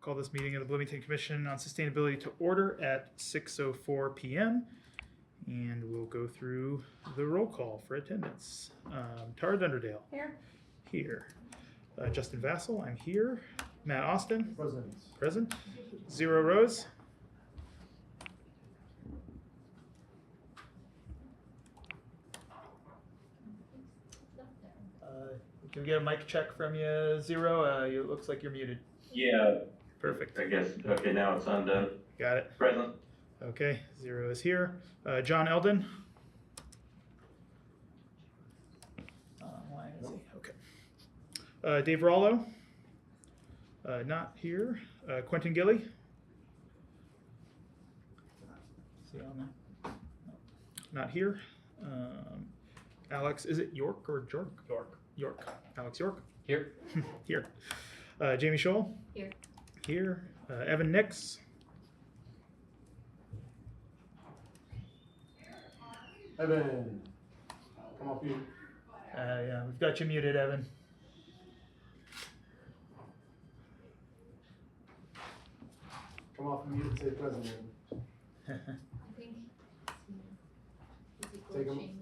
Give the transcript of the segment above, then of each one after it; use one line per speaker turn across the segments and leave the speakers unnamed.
call this meeting of the Bloomington Commission on Sustainability to order at 6:04 p.m. And we'll go through the roll call for attendance. Tara Dunderdale.
Here.
Here. Justin Vassell, I'm here. Matt Austin. Present. Zero Rose. Can we get a mic check from you, Zero? It looks like you're muted.
Yeah.
Perfect.
I guess. Okay, now it's undone.
Got it.
Present.
Okay, Zero is here. John Eldon. Online, is he? Okay. Dave Rollo. Not here. Quentin Gilly. Is he on there? No. Not here. Alex, is it York or Jork? York. Alex York.
Here.
Here. Jamie Scholl.
Here.
Here. Evan Nix.
Evan, come off mute.
Yeah, we've got you muted, Evan.
Come off mute and say present.
I think.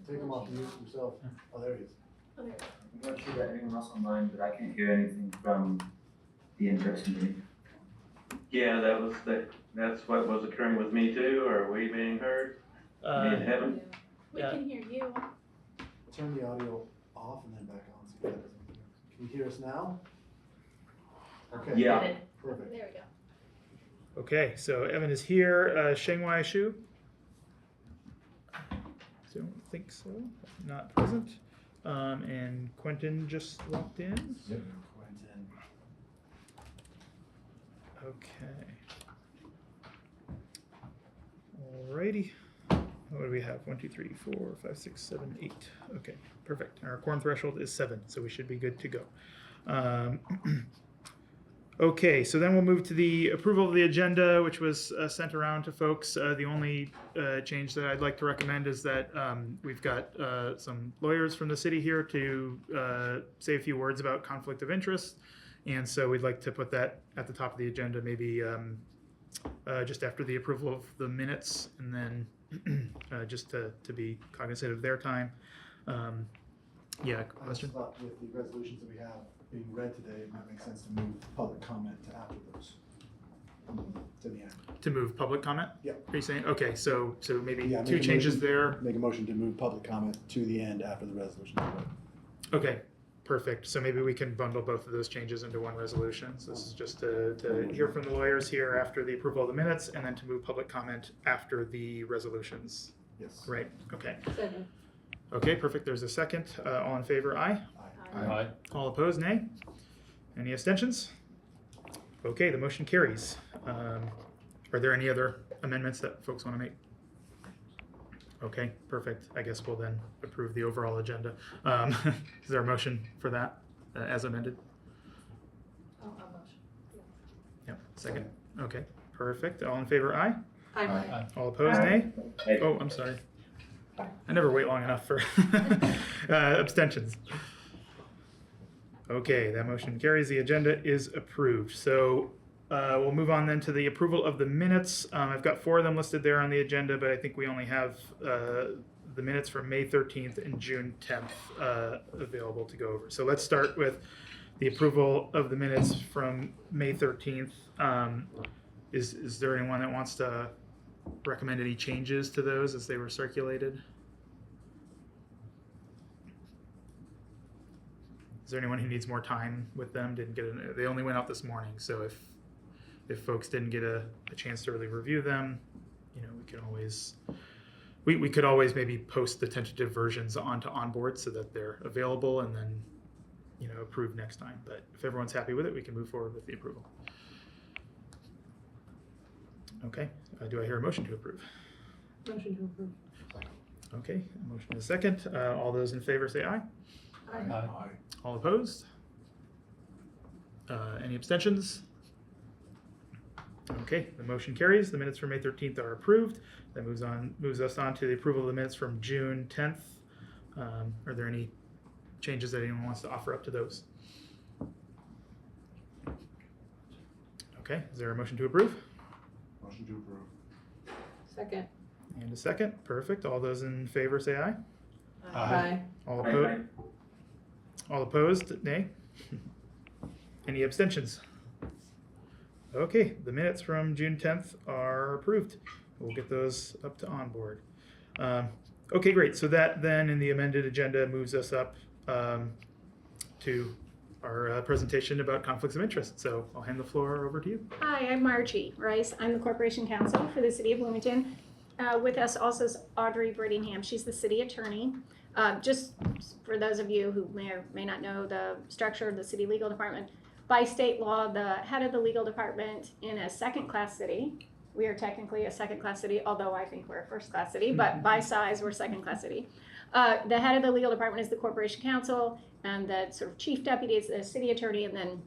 Take him off mute yourself. Oh, there he is.
Oh, there.
I'm not sure about anyone else online, but I can't hear anything from the in-person meeting.
Yeah, that's what was occurring with me too. Are we being heard? Me and Heaven?
We
Yeah.
can hear you.
Turn the audio off and then back on. See if that doesn't. Can you hear us now? Okay.
Yeah.
Get it.
Perfect.
There we go.
Okay, so Evan is here. Shengwai Shu. Don't think so. Not present. And Quentin just walked in.
Yep. Quentin.
Okay. Alrighty. What do we have? 1, 2, 3, 4, 5, 6, 7, 8. Okay, perfect. Our quorum threshold is 7, so we should be good to go. Okay, so then we'll move to the approval of the agenda, which was sent around to folks. The only change that I'd like to recommend is that we've got some lawyers from the city here to say a few words about conflict of interest. And so we'd like to put that at the top of the agenda, maybe just after the approval of the minutes, and then just to be cognizant of their time. Yeah,
I just
question?
thought with the resolutions that we have being read today, it might make sense to move public comment to after those. To the end.
To move public comment?
Yep.
Are you saying? Okay, so maybe
Yeah,
two
make a
changes
motion.
there.
Make a motion to move public comment to the end after the resolutions are read.
Okay, perfect. So maybe we can bundle both of those changes into one resolution. So this is just to hear from the lawyers here after the approval of the minutes, and then to move public comment after the resolutions.
Yes.
Right, okay.
Second.
Okay, perfect. There's a second. All in favor, aye.
Aye.
All opposed, nay. Any abstentions? Okay, the motion carries. Are there any other amendments that folks want to make? Okay, perfect. I guess we'll then approve the overall agenda. Is there a motion for that as amended?
Oh, a motion.
Yep, second. Okay, perfect. All in favor, aye.
Aye.
All opposed, nay.
Hey.
Oh, I'm sorry. I never wait long enough for abstentions. Okay, that motion carries. The agenda is approved. So we'll move on then to the approval of the minutes. I've got 4 of them listed there on the agenda, but I think we only have the minutes from May 13th and June 10th available to go over. So let's start with the approval of the minutes from May 13th. Is there anyone that wants to recommend any changes to those as they were circulated? Is there anyone who needs more time with them? They only went out this morning, so if folks didn't get a chance to really review them, we can always we could always maybe post the tentative versions onto Onboard so that they're available and then approved next time. But if everyone's happy with it, we can move forward with the approval. Okay, do I hear a motion to approve?
Motion to approve.
Okay, a motion is second. All those in favor say aye.
Aye.
All opposed? Any abstentions? Okay, the motion carries. The minutes from May 13th are approved. That moves us on to the approval of the minutes from June 10th. Are there any changes that anyone wants to offer up to those? Okay, is there a motion to approve?
Motion to approve.
Second.
And a second, perfect. All those in favor say aye.
Aye.
All
Aye,
opposed?
aye.
All opposed, nay? Any abstentions? Okay, the minutes from June 10th are approved. We'll get those up to onboard. Okay, great. So that then in the amended agenda moves us up to our presentation about conflicts of interest. So I'll hand the floor over to you.
Hi, I'm Margie Rice. I'm the Corporation Counsel for the City of Bloomington. With us also is Audrey Brittingham. She's the City Attorney. Just for those of you who may or may not know the structure of the City Legal Department, by state law, the head of the legal department in a second-class city, we are technically a second-class city, although I think we're a first-class city, but by size, we're second-class city. The head of the legal department is the Corporation Counsel, and the sort of chief deputy is the city attorney, and then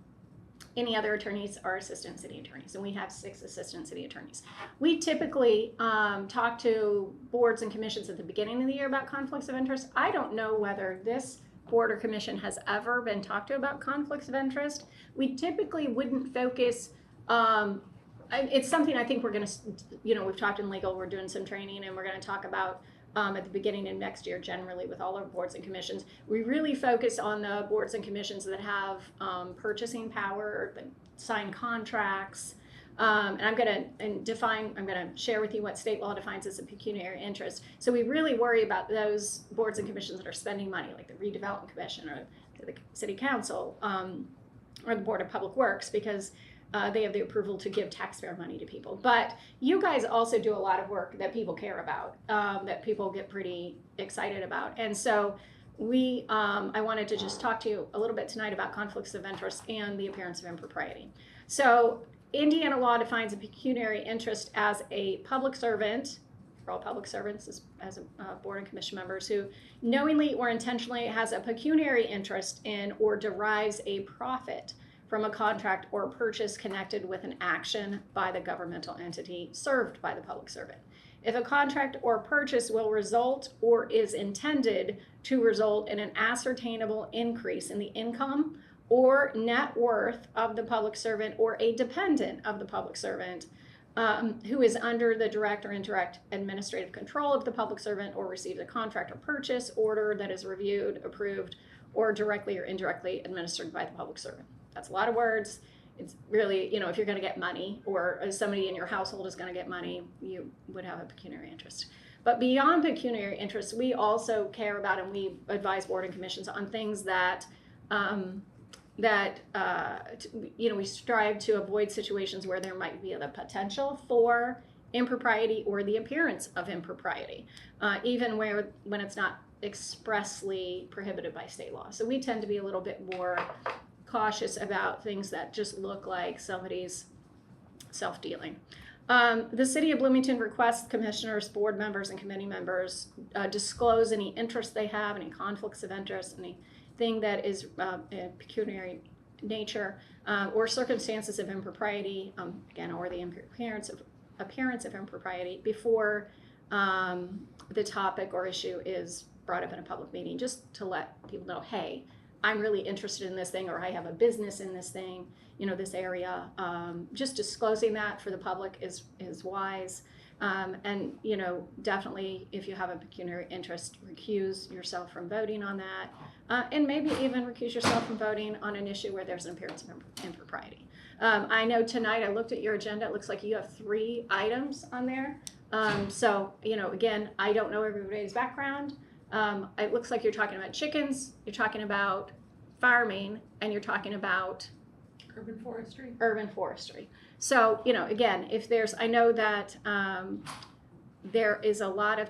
any other attorneys are assistant city attorneys, and we have 6 assistant city attorneys. We typically talk to boards and commissions at the beginning of the year about conflicts of interest. I don't know whether this board or commission has ever been talked to about conflicts of interest. We typically wouldn't focus, it's something I think we're gonna, we've talked in legal, we're doing some training, and we're gonna talk about at the beginning of next year, generally with all our boards and commissions. We really focus on the boards and commissions that have purchasing power, that sign contracts. And I'm gonna share with you what state law defines as a pecuniary interest. So we really worry about those boards and commissions that are spending money, like the redevelopment commission or the city council or the Board of Public Works, because they have the approval to give taxpayer money to people. But you guys also do a lot of work that people care about, that people get pretty excited about. And so I wanted to just talk to you a little bit tonight about conflicts of interest and the appearance of impropriety. So Indiana law defines a pecuniary interest as a public servant, for all public servants as board and commission members, who knowingly or intentionally has a pecuniary interest in or derives a profit from a contract or purchase connected with an action by the governmental entity served by the public servant. If a contract or purchase will result or is intended to result in an ascertainable increase in the income or net worth of the public servant or a dependent of the public servant who is under the direct or indirect administrative control of the public servant or receives a contract or purchase order that is reviewed, approved, or directly or indirectly administered by the public servant. That's a lot of words. It's really, if you're going to get money or somebody in your household is going to get money, you would have a pecuniary interest. But beyond pecuniary interest, we also care about and we advise board and commissions on things that we strive to avoid situations where there might be the potential for impropriety or the appearance of impropriety, even when it's not expressly prohibited by state law. So we tend to be a little bit more cautious about things that just look like somebody's self-dealing. The City of Bloomington requests commissioners, board members, and committee members disclose any interest they have, any conflicts of interest, anything that is pecuniary nature, or circumstances of impropriety, again, or the appearance of impropriety before the topic or issue is brought up in a public meeting, just to let people know, hey, I'm really interested in this thing, or I have a business in this thing, this area. Just disclosing that for the public is wise. And definitely if you have a pecuniary interest, recuse yourself from voting on that, and maybe even recuse yourself from voting on an issue where there's an appearance of impropriety. I know tonight I looked at your agenda, it looks like you have 3 items on there. So, again, I don't know everybody's background. It looks like you're talking about chickens, you're talking about farming, and you're talking about urban forestry. So, again, I know that there is a lot of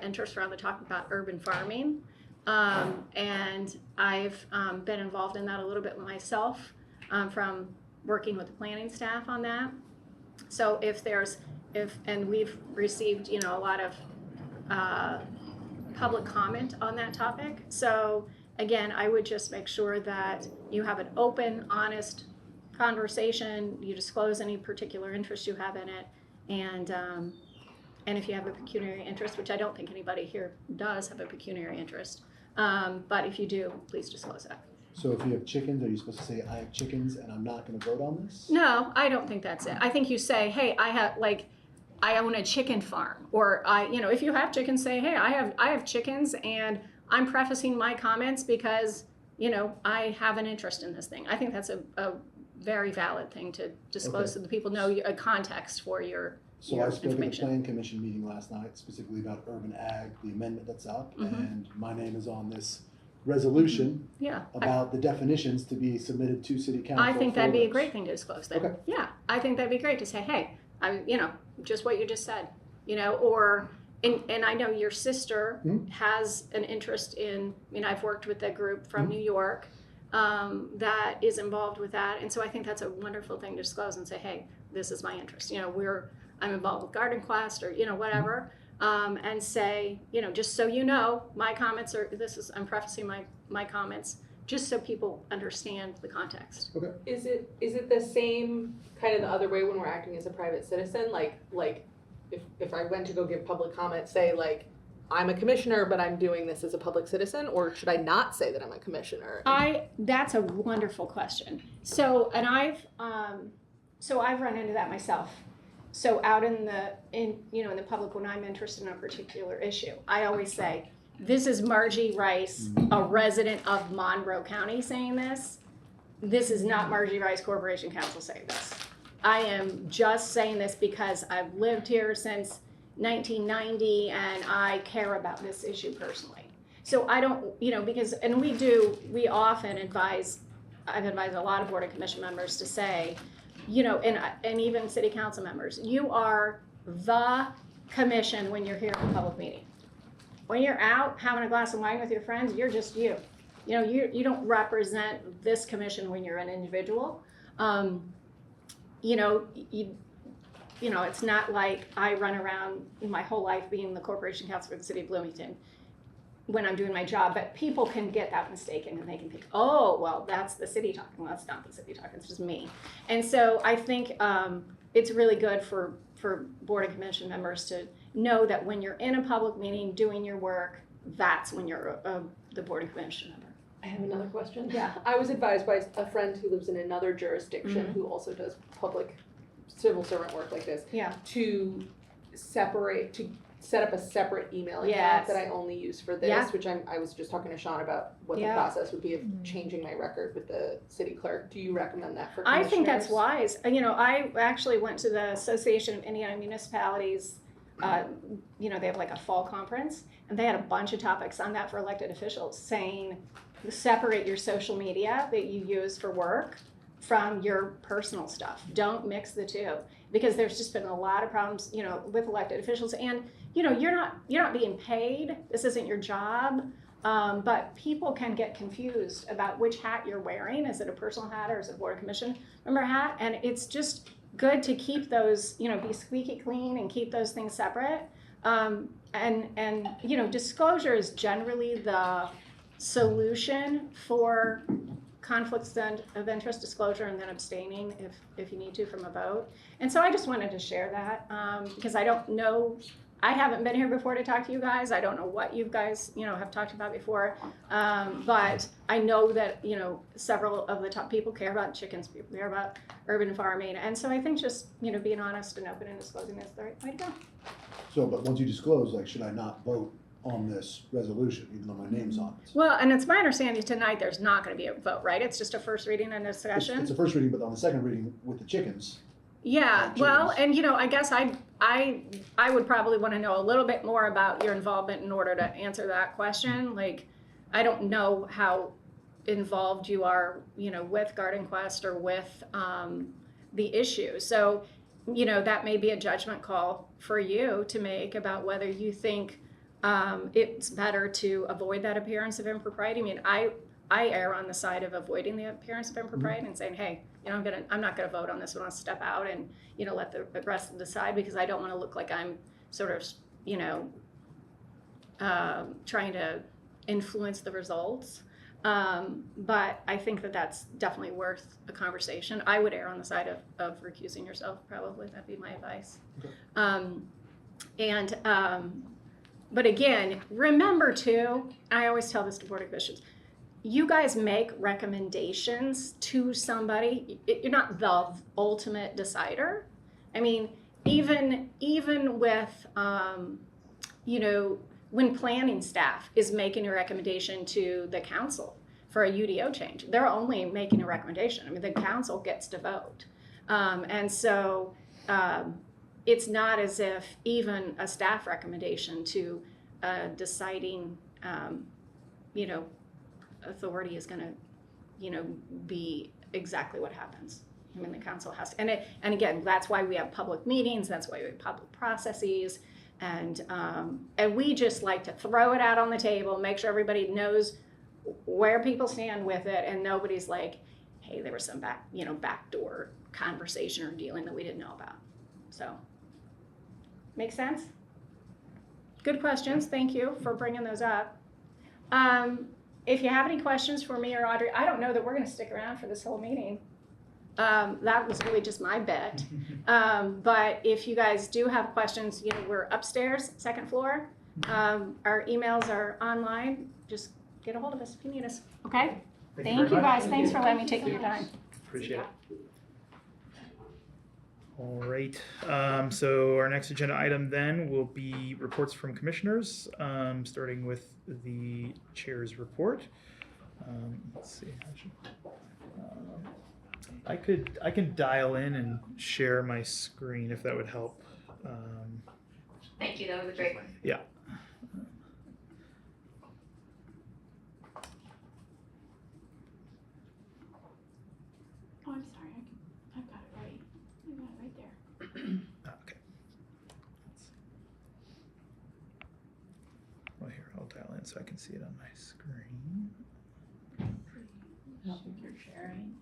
interest around the topic about urban farming. And I've been involved in that a little bit myself from working with the planning staff on that. So and we've received, a lot of public comment on that topic. So again, I would just make sure that you have an open, honest conversation, you disclose any particular interest you have in it, and if you have a pecuniary interest, which I don't think anybody here does have a pecuniary interest, but if you do, please disclose that.
So if you have chickens, are you supposed to say, I have chickens and I'm not gonna vote on this?
No, I don't think that's it. I think you say, hey, I own a chicken farm, or if you have chickens, say, hey, I have chickens and I'm prefacing my comments because, I have an interest in this thing. I think that's a very valid thing to disclose so that people know a context for your
So I spoke at the
information.
Plan Commission meeting last night specifically about urban ag, the amendment that's up,
Mhm.
and my name is on this resolution
Yeah.
about the definitions to be submitted to city council.
I think
for
that'd be a
those.
great thing to disclose then.
Okay.
Yeah, I think that'd be great to say, hey, just what you just said, and I know your sister
Mhm.
has an interest in, I've worked with a group from
Mhm.
New York that is involved with that. And so I think that's a wonderful thing to disclose and say, hey, this is my interest. I'm involved with Garden Quest or, whatever. And say, just so you know, my comments I'm prefacing my comments just so people understand the context.
Is it the same kind of the other way when we're acting as a private citizen? Like if I went to go give public comment, say like I'm a commissioner, but I'm doing this as a public citizen, or should I not say that I'm a commissioner?
That's a wonderful question. So, and I've run into that myself. So out in the public, when I'm interested in a particular issue, I always say, this is Margie Rice, a resident of Monroe County saying this. This is not Margie Rice Corporation Council saying this. I am just saying this because I've lived here since 1990 and I care about this issue personally. So I don't, because, and we often advise, I've advised a lot of board and commission members to say, and even city council members, you are the commission when you're here at a public meeting. When you're out having a glass of wine with your friends, you're just you. You don't represent this commission when you're an individual. It's not like I run around my whole life being the corporation counsel for the city of Bloomington when I'm doing my job, but people can get that mistaken and they can think, oh, well, that's the city talking. Well, that's not the city talking, it's just me. And so I think it's really good for board and commission members to know that when you're in a public meeting doing your work, that's when you're the board and commission member.
I have another question.
Yeah.
I was advised by a friend who lives in another jurisdiction
Mhm.
who also does public civil servant work like this
Yeah.
to set up a separate email account
Yes.
that I only use for this,
Yeah.
which I was just talking to Sean about what
Yeah.
the process would be of changing my record with the city clerk. Do you recommend that for
I
commissioners?
think that's wise. I actually went to the Association of Indiana Municipalities. They have like a fall conference, and they had a bunch of topics on that for elected officials, saying separate your social media that you use for work from your personal stuff. Don't mix the two, because there's just been a lot of problems, with elected officials, and you're not being paid. This isn't your job. But people can get confused about which hat you're wearing. Is it a personal hat or is it a board of commission member hat? And it's just good to keep those, be squeaky clean and keep those things separate. And disclosure is generally the solution for conflicts of interest, disclosure, and then abstaining if you need to from a vote. And so I just wanted to share that because I don't know. I haven't been here before to talk to you guys. I don't know what you guys, have talked about before. But I know that, several of the top people care about chickens, people care about urban farming. And so I think just, being honest and open and disclosing is the right way to go.
So, but once you disclose, should I not vote on this resolution, even though my name's on it?
Well, and it's my understanding tonight there's not going to be a vote, right? It's just a first reading and discussion.
It's a first reading, but on the second reading with the chickens.
Yeah,
chickens.
well, and I guess I would probably want to know a little bit more about your involvement in order to answer that question. Like, I don't know how involved you are, with Garden Quest or with the issue. So, that may be a judgment call for you to make about whether you think it's better to avoid that appearance of impropriety. I mean, I err on the side of avoiding the appearance of impropriety and saying, hey, I'm not gonna vote on this one. I'll step out and let the rest of them decide, because I don't want to look like I'm sort of trying to influence the results. But I think that that's definitely worth a conversation. I would err on the side of recusing yourself, probably. That'd be my advice. Okay. But again, remember too, I always tell this to board of commissions, you guys make recommendations to somebody. You're not the ultimate decider. I mean, even with, you know, when planning staff is making a recommendation to the council for a UDO change, they're only making a recommendation. I mean, the council gets to vote. And so it's not as if even a staff recommendation to a deciding, you know, authority is going to, you know, be exactly what happens. I mean, the council has to, and again, that's why we have public meetings. That's why we have public processes. And we just like to throw it out on the table, make sure everybody knows where people stand with it, and nobody's like, hey, there was some backdoor conversation or dealing that we didn't know about. So, make sense? Good questions. Thank you for bringing those up. If you have any questions for me or Audrey, I don't know that we're going to stick around for this whole meeting. That was really just my bet. But if you guys do have questions, you know, we're upstairs, second floor. Our emails are online. Just get a hold of us if you need us. Okay? Thank you guys. Thanks for letting me take your time.
Appreciate it. All right. So our next agenda item then will be reports from commissioners, starting with the chair's report. Let's see. I can dial in and share my screen if that would help.
Thank you, that was great.
Yeah.
Oh, I'm sorry. I've got it right. I got it right there.
Okay. Well, here, I'll dial in so I can see it on my screen.
I don't think you're sharing.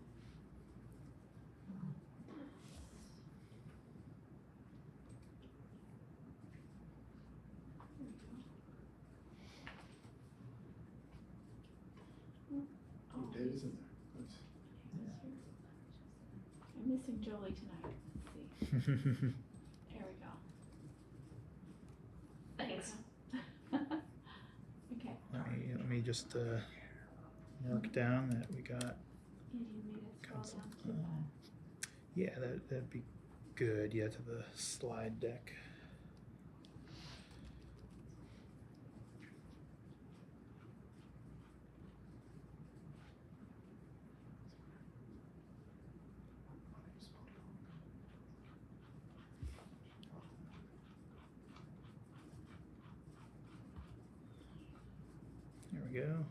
What date is in there? Nice.
I'm missing Jolie tonight. Let's see. There we go. Thanks. Okay.
Let me just mark down that we got
Yeah, do you need me to scroll
council.
down to
Yeah, that'd be good. Yeah, to the slide deck. There we go.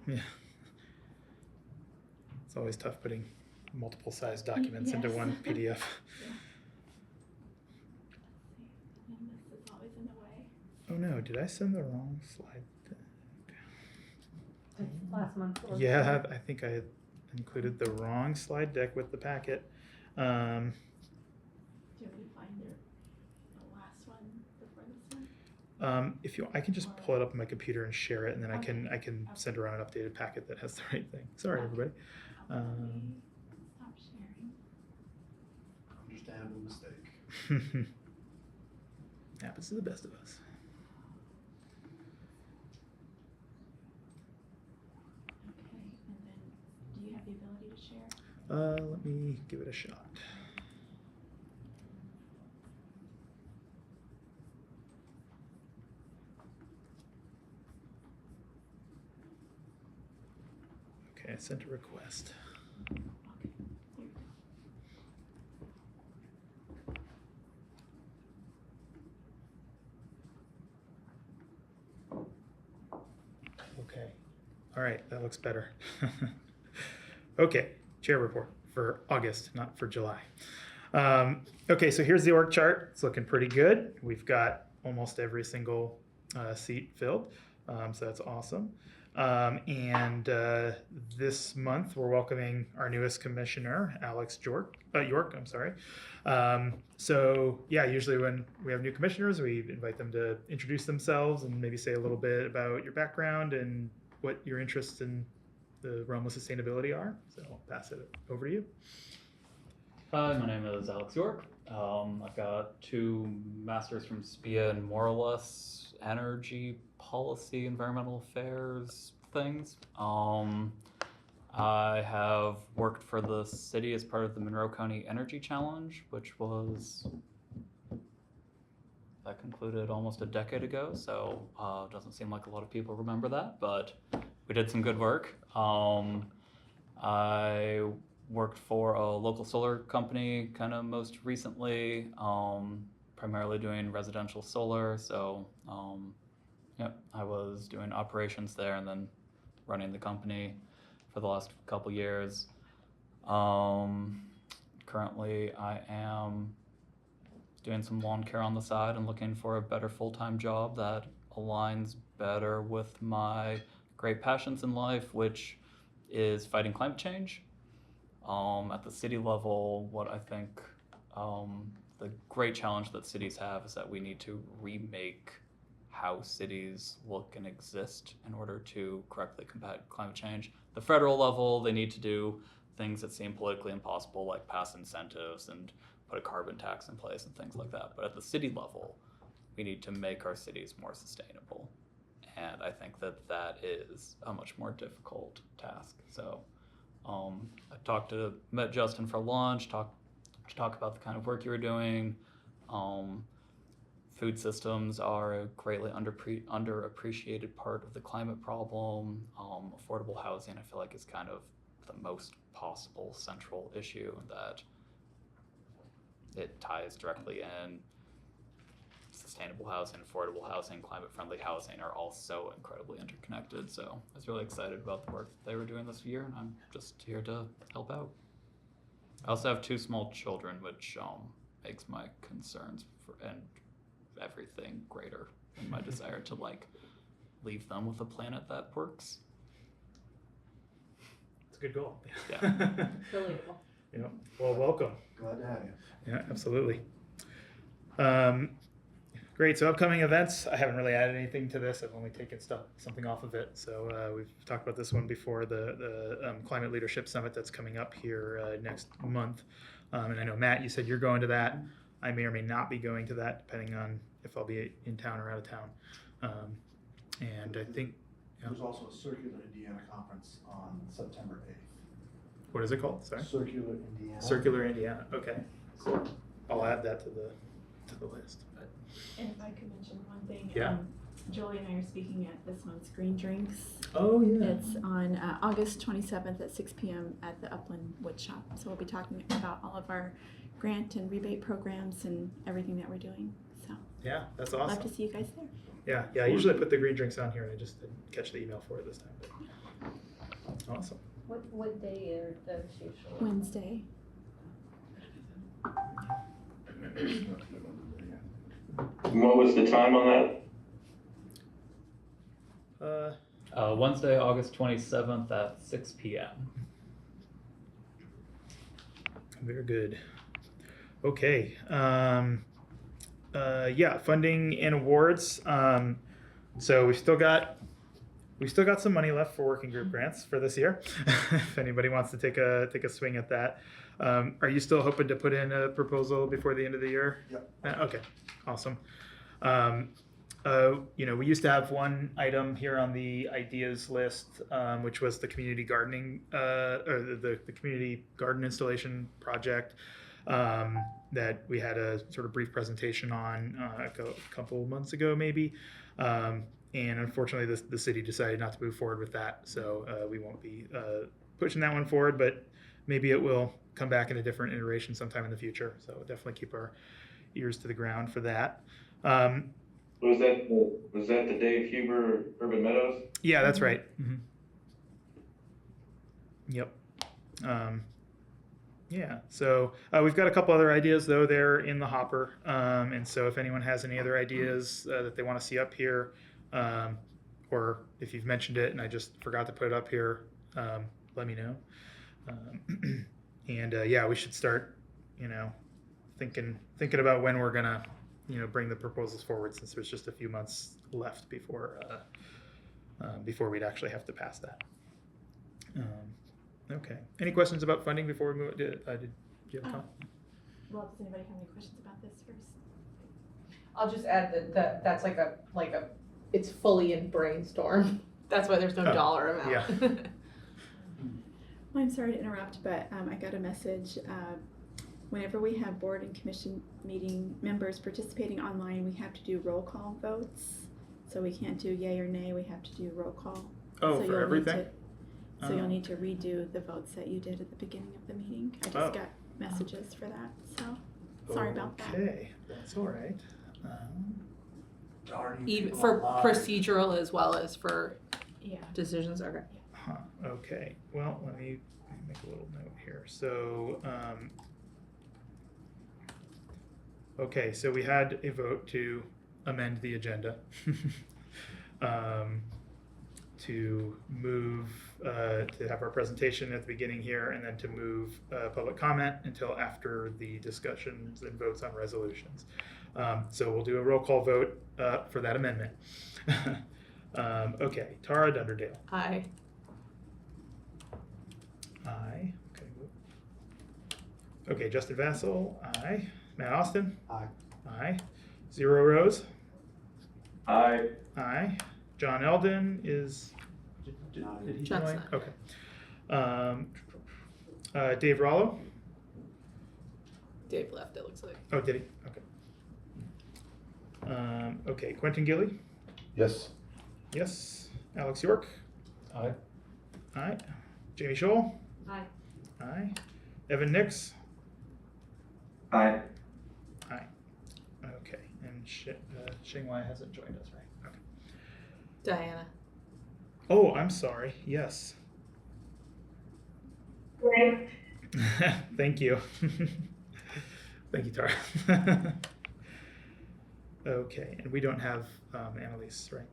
Yeah. It's always tough putting multiple size documents into
Yes.
one PDF.
And this is always in the way.
Oh no, did I send the wrong slide deck?
Last month.
Yeah, I think I included the wrong slide deck with the packet.
Do you want me to find the last one before this one?
If you, I can just pull it up on my computer and share it, and then I can
Okay.
send around an updated packet that has the right thing. Sorry, everybody.
Stop sharing.
Understandable mistake.
Happens to the best of us.
Okay, and then do you have the ability to share?
Let me give it a shot. Okay, I sent a request.
Okay, here we go.
Okay. All right, that looks better. Okay, chair report for August, not for July. Okay, so here's the org chart. It's looking pretty good. We've got almost every single seat filled, so that's awesome. And this month we're welcoming our newest commissioner, Alex York. I'm sorry. So yeah, usually when we have new commissioners, we invite them to introduce themselves and maybe say a little bit about your background and what your interests in the realm of sustainability are. So I'll pass it over to you.
Hi, my name is Alex York. I've got 2 masters from SPIA in more or less energy policy, environmental affairs things. I have worked for the city as part of the Monroe County Energy Challenge, which that concluded almost a decade ago, so doesn't seem like a lot of people remember that, but we did some good work. I worked for a local solar company kind of most recently, primarily doing residential solar. So, yep, I was doing operations there and then running the company for the last couple years. Currently, I am doing some lawn care on the side and looking for a better full-time job that aligns better with my great passions in life, which is fighting climate change. At the city level, what I think the great challenge that cities have is that we need to remake how cities look and exist in order to correctly combat climate change. The federal level, they need to do things that seem politically impossible, like pass incentives and put a carbon tax in place and things like that. But at the city level, we need to make our cities more sustainable. And I think that that is a much more difficult task. So I met Justin for lunch, to talk about the kind of work you were doing. Food systems are a greatly underappreciated part of the climate problem. Affordable housing, I feel like, is kind of the most possible central issue that it ties directly in. Sustainable housing, affordable housing, climate-friendly housing are all so incredibly interconnected. So I was really excited about the work that they were doing this year, and I'm just here to help out. I also have 2 small children, which makes my concerns and everything greater, and my desire to leave them with a planet that works.
It's a good goal.
Yeah.
Relatable.
Yeah. Well, welcome.
Glad to have you.
Yeah, absolutely. Great. So upcoming events, I haven't really added anything to this. I've only taken something off of it. So we've talked about this one before, the Climate Leadership Summit that's coming up here next month. And I know, Matt, you said you're going to that. I may or may not be going to that, depending on if I'll be in town or out of town. And I think... Yeah.
There's also a Circular Indiana conference on September 8th.
What is it called? Sorry?
Circular Indiana.
Circular Indiana. Okay, cool. I'll add that to the list.
And if I could mention one thing.
Yeah.
Jolie and I are speaking at this month's Green Drinks.
Oh, yeah.
It's on August 27th at 6 p.m. at the Upland Wood Shop. So we'll be talking about all of our grant and rebate programs and everything that we're doing. So
Yeah, that's
I'd
awesome.
love to see you guys there.
Yeah. I usually put the green drinks on here, and I just didn't catch the email for it this time. But awesome.
What day are those usually?
Wednesday.
What was the time on that?
Wednesday, August 27th at 6 p.m.
Very good. Okay. Yeah, funding and awards. So we've still got some money left for working group grants for this year. If anybody wants to take a swing at that. Are you still hoping to put in a proposal before the end of the year?
Yep.
Okay, awesome. We used to have one item here on the ideas list, which was the community gardening or the community garden installation project that we had a sort of brief presentation on a couple months ago, maybe. And unfortunately, the city decided not to move forward with that, so we won't be pushing that one forward. But maybe it will come back in a different iteration sometime in the future. So we'll definitely keep our ears to the ground for that.
Was that the Dave Huber Urban Meadows?
Yeah, that's right. Mm-hmm. Yep. Yeah, so we've got a couple other ideas, though. They're in the hopper. And so if anyone has any other ideas that they want to see up here, or if you've mentioned it and I just forgot to put it up here, let me know. And yeah, we should start, thinking about when we're going to, bring the proposals forward, since there's just a few months left before we'd actually have to pass that. Okay. Any questions about funding before we move? Do you have a comment?
Well, does anybody have any questions about this first?
I'll just add that that's like a it's fully in brainstorm. That's why there's no
Oh,
dollar amount.
yeah.
Well, I'm sorry to interrupt, but I got a message. Whenever we have board and commission meeting members participating online, we have to do roll call votes. So we can't do yay or nay, we have to do roll call.
Oh,
So
for
you'll need
everything?
So
Oh.
you'll need to redo the votes that you did at the beginning of the meeting. I just
Oh.
got messages for that, so sorry about that.
Okay, that's all right.
Even for procedural as well as for
Yeah.
decisions. Okay.
Huh, okay, well, let me make a little note here. So, okay, so we had a vote to amend the agenda. To move, to have our presentation at the beginning here, and then to move public comment until after the discussions and votes on resolutions. So we'll do a roll call vote for that amendment. Okay, Tara Dunderdale.
Aye.
Aye. Okay. Okay, Justin Vassell. Aye. Matt Austin.
Aye.
Aye. Zero Rose.
Aye.
Aye. John Eldon is. Did he
John's
join?
not.
Okay. Dave Rollo.
Dave left, it looks like.
Oh, did he? Okay. Okay. Quentin Gilly.
Yes.
Yes. Alex York.
Aye.
Aye. Jamie Scholl.
Aye.
Aye. Evan Nix.
Aye.
Okay. And Xinghua hasn't joined us, right? Okay.
Diana.
Oh, I'm sorry. Yes. Thank you. Thank you, Tara. Okay, and we don't have Annalise, right?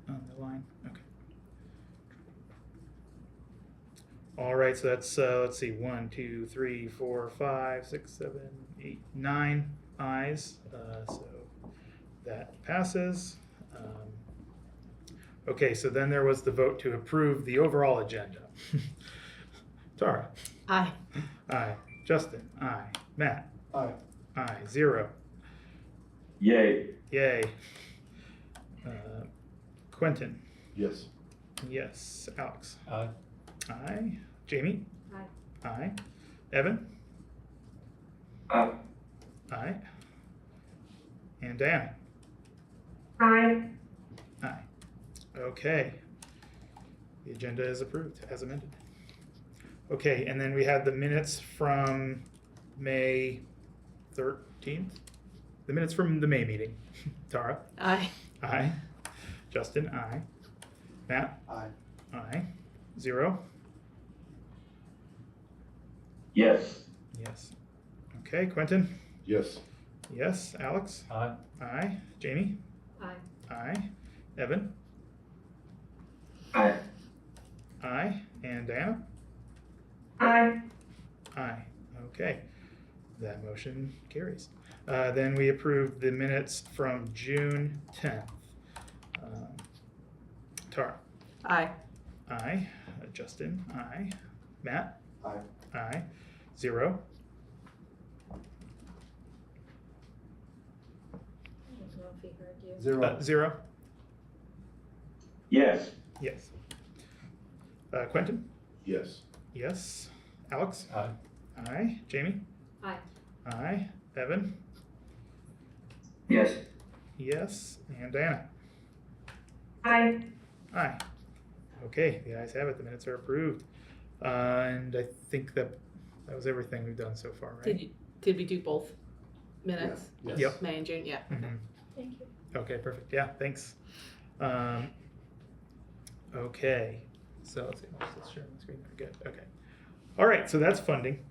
On the line. Okay. All right, so that's let's see, 1, 2, 3, 4, 5, 6, 7, 8, 9 ayes. So that passes. Okay, so then there was the vote to approve the overall agenda. Tara.
Aye.
Aye. Justin. Aye. Matt.
Aye.
Aye. Zero.
Yay.
Yay. Quentin.
Yes.
Yes. Alex.
Aye.
Aye. Jamie.
Aye.
Aye. Evan.
Aye.
Aye. And Diana.
Aye.
Aye. Okay. The agenda is approved as amended. Okay, and then we had the minutes from May 13th. The minutes from the May meeting. Tara.
Aye.
Aye. Justin. Aye. Matt.
Aye.
Aye. Zero.
Yes.
Yes. Okay, Quentin.
Yes.
Yes. Alex.
Aye.
Aye. Jamie.
Aye.
Aye. Evan.
Aye.
Aye. And Diana.
Aye.
Aye. Okay. That motion carries. Then we approve the minutes from June 10th. Tara.
Aye.
Aye. Justin. Aye. Matt.
Aye.
Aye. Zero.
I don't know if he heard you.
Zero.
Zero.
Yes.
Yes. Quentin.
Yes.
Yes. Alex.
Aye.
Aye. Jamie.
Aye.
Aye. Evan.
Yes.
Yes. And Diana.
Aye.
Aye. Okay, the ayes have it. The minutes are approved. And I think that was everything we've done so far, right?
Did we do both minutes?
Yes.
Yep.
May and June, yeah.
Mhm.
Thank you.
Okay, perfect. Yeah, thanks. Okay, so let's see. Let's share my screen. Good. Okay. All right, so that's funding.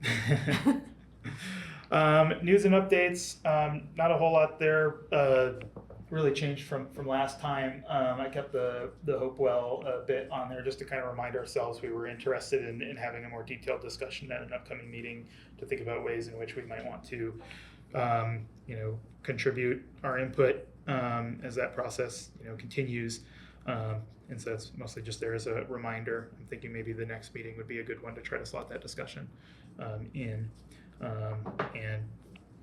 News and updates. Not a whole lot there. Really changed from last time. I kept the Hopewell bit on there just to kind of remind ourselves we were interested in having a more detailed discussion at an upcoming meeting to think about ways in which we might want to, contribute our input as that process, continues. And so it's mostly just there as a reminder. I'm thinking maybe the next meeting would be a good one to try to slot that discussion in. And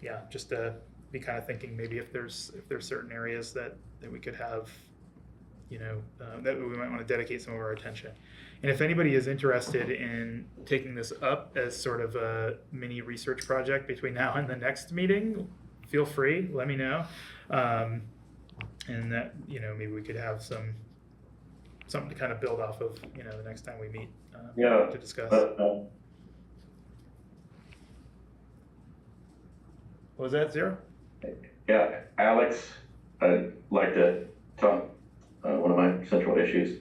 yeah, just to be kind of thinking maybe if there's certain areas that we could have, that we might want to dedicate some of our attention. And if anybody is interested in taking this up as sort of a mini research project between now and the next meeting, feel free, let me know. And that, maybe we could have something to kind of build off of, the next time we meet to discuss. What was that, Zero?
Yeah, Alex, I'd like to talk one of my central issues.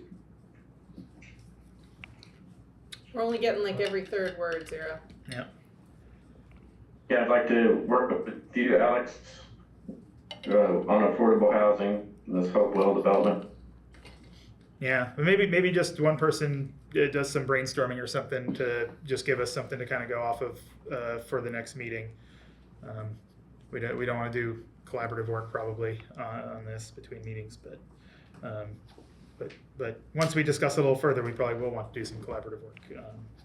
We're only getting like every third word, Zero.
Yeah.
Yeah, I'd like to work with you, Alex, on affordable housing, this Hopewell development.
Yeah, but maybe just one person does some brainstorming or something to just give us something to kind of go off of for the next meeting. We don't want to do collaborative work probably on this between meetings, but once we discuss it a little further, we probably will want to do some collaborative work.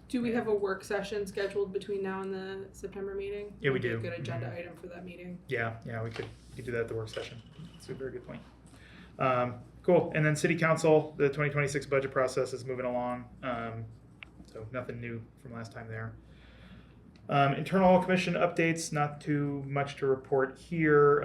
Do we have a work session scheduled between now and the September meeting?
Yeah, we
Would be
do.
A good agenda item for that meeting.
Yeah, we could do that at the work session. That's a very good point. Cool. And then City Council, the 2026 budget process is moving along. So nothing new from last time there. Internal commission updates, not too much to report here.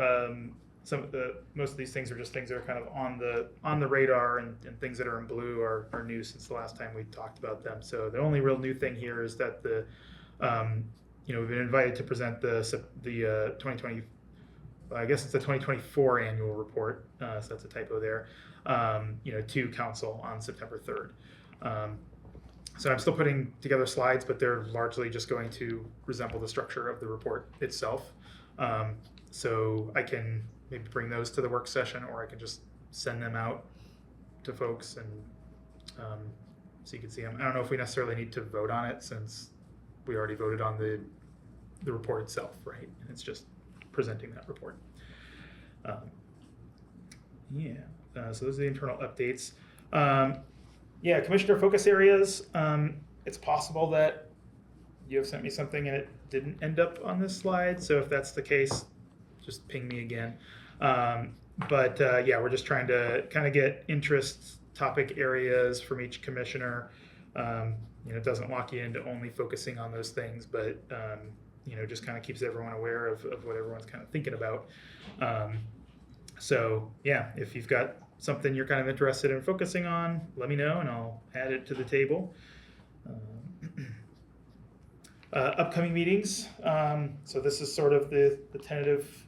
Most of these things are just things that are kind of on the radar, and things that are in blue are new since the last time we talked about them. So the only real new thing here is that we've been invited to present the 2020. I guess it's the 2024 annual report. So that's a typo there. To council on September 3rd. So I'm still putting together slides, but they're largely just going to resemble the structure of the report itself. So I can maybe bring those to the work session, or I can just send them out to folks and so you can see them. I don't know if we necessarily need to vote on it, since we already voted on the report itself, right? And it's just presenting that report. So those are the internal updates. Commissioner focus areas. It's possible that you have sent me something and it didn't end up on this slide. So if that's the case, just ping me again. We're just trying to kind of get interest topic areas from each commissioner. It doesn't lock you into only focusing on those things, but just kind of keeps everyone aware of what everyone's kind of thinking about. If you've got something you're kind of interested in focusing on, let me know and I'll add it to the table. Upcoming meetings. So this is sort of the tentative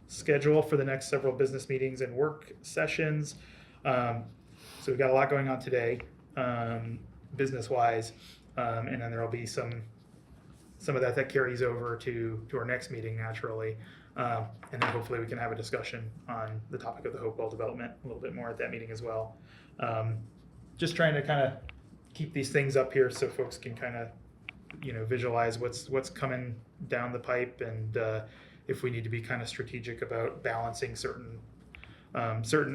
schedule for the next several business meetings and work sessions. So we've got a lot going on today, business-wise, and then there'll be some of that carries over to our next meeting naturally. And then hopefully we can have a discussion on the topic of the Hopewell development a little bit more at that meeting as well. Just trying to kind of keep these things up here so folks can kind of, visualize what's coming down the pipe, and if we need to be kind of strategic about balancing certain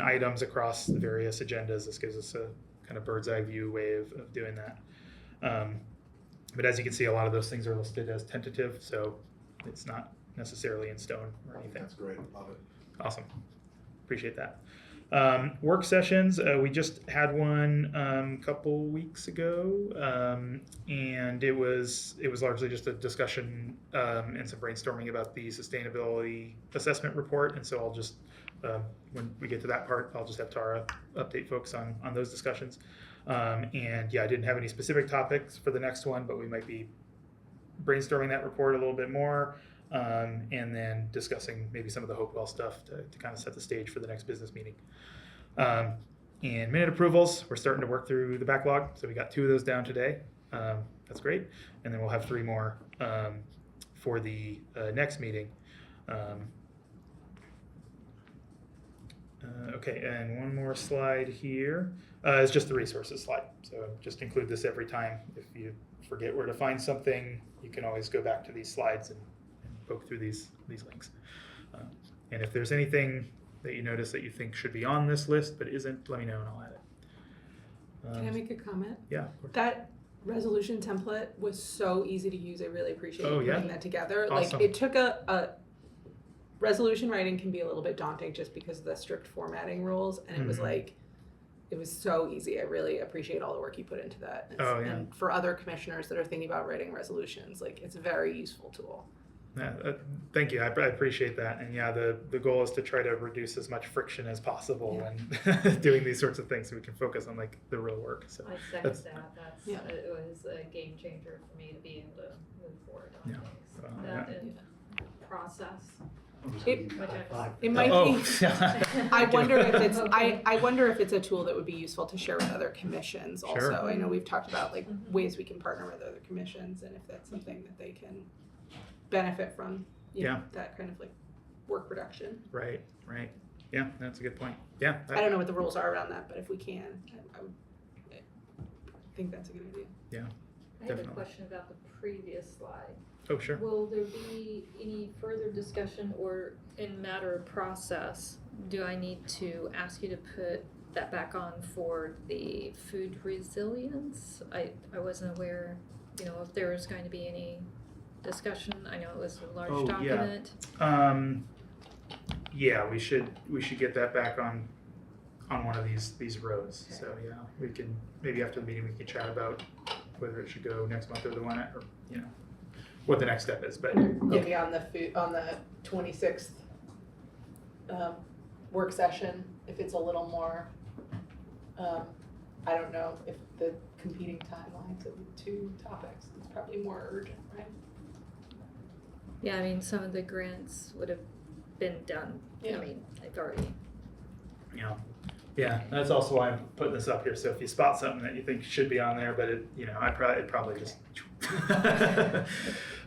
items across the various agendas. This gives us a kind of bird's eye view way of doing that. But as you can see, a lot of those things are listed as tentative, so it's not necessarily in stone or anything.
That's great. Love it.
Awesome. Appreciate that. Work sessions. We just had one a couple weeks ago, and it was largely just a discussion and some brainstorming about the sustainability assessment report. And so I'll just when we get to that part, I'll just have Tara update folks on those discussions. I didn't have any specific topics for the next one, but we might be brainstorming that report a little bit more. And then discussing maybe some of the Hopewell stuff to kind of set the stage for the next business meeting. And minute approvals, we're starting to work through the backlog. So we got 2 of those down today. That's great. And then we'll have 3 more for the next meeting. Okay, and one more slide here. It's just the resources slide. So just include this every time. If you forget where to find something, you can always go back to these slides and poke through these links. And if there's anything that you notice that you think should be on this list but isn't, let me know and I'll add it.
Can I make a comment?
Yeah, of course.
That resolution template was so easy to use. I really appreciated
Oh, yeah?
putting that together.
Awesome.
Like, it took a resolution writing can be a little bit daunting just because of the strict formatting rules, and it was
Mhm.
like, it was so easy. I really appreciate all the work you put into that.
Oh, yeah.
And for other commissioners that are thinking about writing resolutions, like, it's a very useful tool.
Yeah, thank you. I appreciate that. And yeah, the goal is to try to reduce as much friction as possible when doing these sorts of things, so we can focus on like the real work. So
I second
That's-
that. That's,
Yeah.
it was a game changer for me to be able to move forward on
Yeah.
things. That and process,
I'm just gonna
It-
give you a
Which
high
I-
five.
It might
Oh,
be.
yeah.
I wonder if it's
Okay.
I wonder if it's a tool that would be useful to share with other commissions also.
Sure.
I know we've talked about like
Mhm.
ways we can partner with other commissions, and if that's something that they can benefit from, you know,
Yeah.
that kind of like work reduction.
Right. Yeah, that's a good point. Yeah.
I don't know what the rules are around that, but if we can, I would I think that's a good idea.
I have
Definitely.
a question about the previous slide.
Oh, sure.
Will there be any further discussion, or in matter of process, do I need to ask you to put that back on for the food resilience? I wasn't aware, you know, if there was going to be any discussion. I know it was a large
Oh, yeah.
document.
Yeah, we should get that back on one of these rows. So yeah, we can maybe after the meeting we can chat about whether it should go next month or the one, or you know what the next step is. But
Maybe on the 26th work session, if it's a little more, I don't know if the competing timelines of the two topics, it's probably more urgent, right?
Yeah, I mean, some of the grants would have been done.
Yeah.
I mean, they've already.
you know, yeah, that's also why I'm putting this up here. So if you spot something that you think should be on there, but it probably just.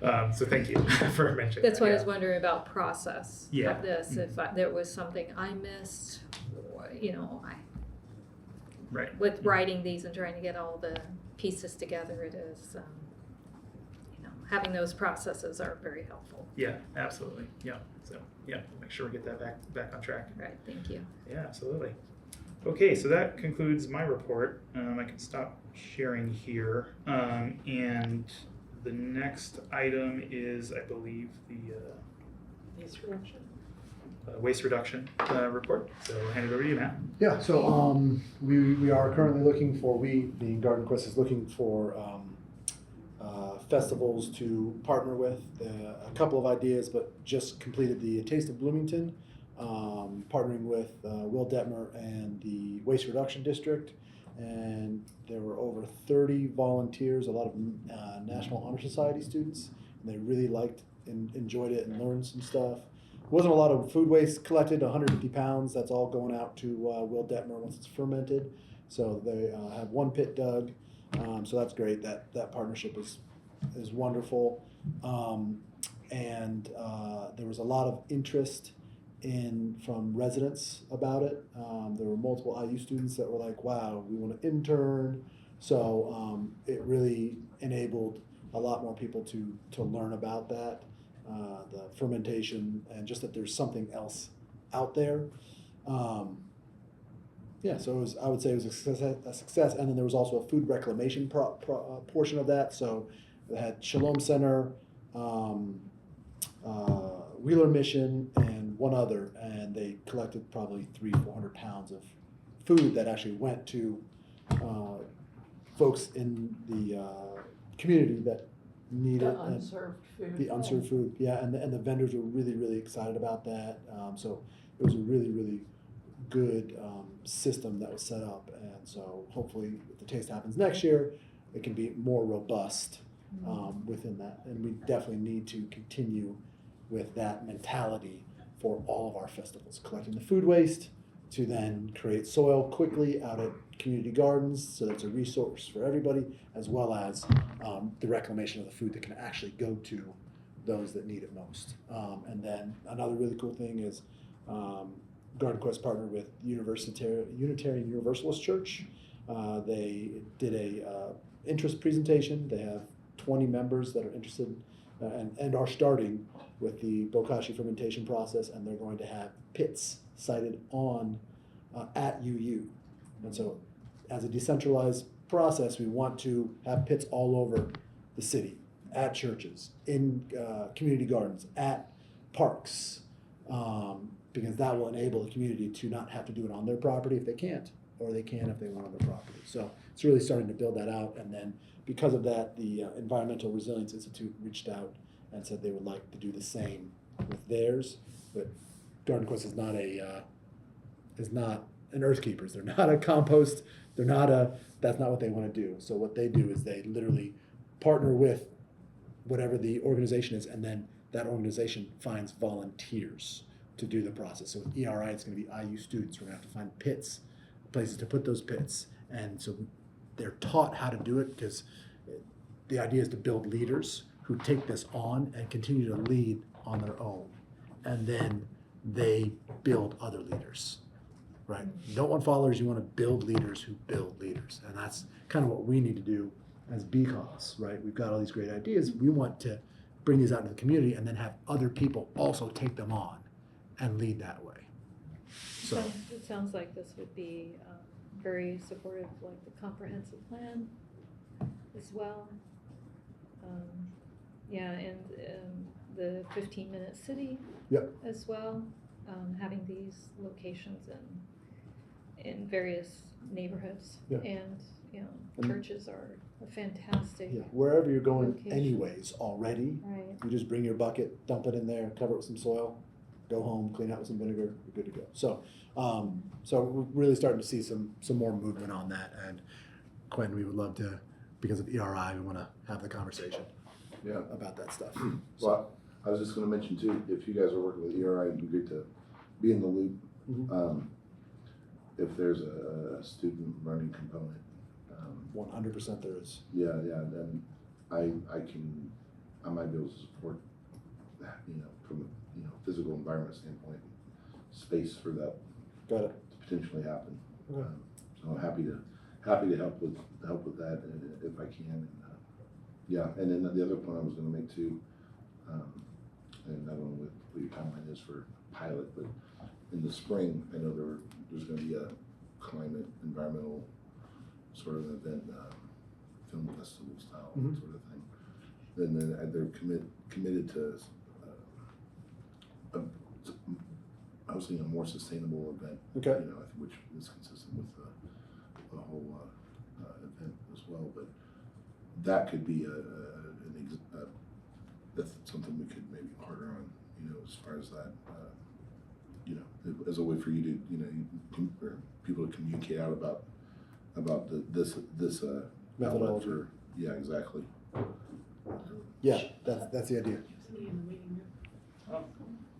So thank you for mentioning.
That's
that,
why I
yeah.
was wondering about process
Yeah.
of this. If there was something I missed, or, you know,
Right.
with writing these and trying to get all the pieces together, it is, you know, having those processes are very helpful.
Yeah, absolutely. Yeah. So yeah, make sure we get that back on track.
Right, thank you.
Yeah, absolutely. Okay, so that concludes my report. I can stop sharing here. And the next item is, I believe, the waste reduction report. So I'll hand it over to you, Matt.
Yeah, so we are currently looking for, being Garden Quest is looking for festivals to partner with. A couple of ideas, but just completed the Taste of Bloomington, partnering with Will Detmer and the Waste Reduction District. And there were over 30 volunteers, a lot of National Honor Society students, and they really liked and enjoyed it and learned some stuff. Wasn't a lot of food waste collected, 150 pounds. That's all going out to Will Detmer once it's fermented. So they have one pit dug. So that's great. That partnership is wonderful. And there was a lot of interest from residents about it. There were multiple IU students that were like, wow, we want to intern. So it really enabled a lot more people to learn about that. The fermentation, and just that there's something else out there. Yeah, so I would say it was a success. And then there was also a food reclamation portion of that. So it had Shalom Center, Wheeler Mission, and one other, and they collected probably 300-400 pounds of food that actually went to folks in the community that need it.
The unserved food.
The unserved food, yeah, and the vendors were really, really excited about that. So it was a really, really good system that was set up, and so hopefully if the taste happens next year, it can be more robust within that. And we definitely need to continue with that mentality for all of our festivals, collecting the food waste to then create soil quickly out at community gardens so that's a resource for everybody, as well as the reclamation of the food that can actually go to those that need it most. And then another really cool thing is Garden Quest partnered with Unitarian Universalist Church. They did a interest presentation. They have 20 members that are interested and are starting with the bokashi fermentation process, and they're going to have pits sited on at UU. And so as a decentralized process, we want to have pits all over the city, at churches, in community gardens, at parks, because that will enable the community to not have to do it on their property if they can't, or they can if they want on their property. So it's really starting to build that out, and then because of that, the Environmental Resilience Institute reached out and said they would like to do the same with theirs, but Garden Quest is not an earth keepers. They're not a compost. That's not what they want to do. So what they do is they literally partner with whatever the organization is, and then that organization finds volunteers to do the process. So with ERI, it's going to be IU students. We're going to have to find pits, places to put those pits. And so they're taught how to do it, because the idea is to build leaders who take this on and continue to lead on their own. And then they build other leaders, right? You don't want followers, you want to build leaders who build leaders. And that's kind of what we need to do as BCOS, right? We've got all these great ideas. We want to bring these out into the community and then have other people also take them on and lead that way. So
It sounds like this would be very supportive, like the comprehensive plan as well. Yeah, and the 15-minute city
Yep.
as well, having these locations in various neighborhoods.
Yeah.
And, you know,
And-
churches are a fantastic,
yeah, wherever you're going
Location.
anyways already,
right?
you just bring your bucket, dump it in there, cover it with some soil, go home, clean out with some vinegar, you're good to go. So, so we're really starting to see some more movement on that. And Quentin, we would love to, because of ERI, we want to have the conversation
Yeah.
about that stuff.
Well, I was just gonna mention too, if you guys are working with ERI, it'd be good to be in the loop.
Mhm.
If there's a student learning component.
100% there is.
Yeah, then I might be able to support that, from a, physical environment standpoint, space for that
Got it.
to potentially happen.
Okay.
So I'm happy to help with that if I can. And, yeah, and then the other point I was gonna make too, and I don't know what your timeline is for pilot, but in the spring, I know there's gonna be a climate, environmental sort of event, film festival style
Mhm.
sort of thing. And then they're committed to hosting a more sustainable event.
Okay.
I think which is consistent with the whole event as well. But that could be that's something we could maybe partner on. As far as that. As a way for you to or people to communicate out about this
Methodology.
outlet. Yeah, exactly.
Yeah, that's the idea.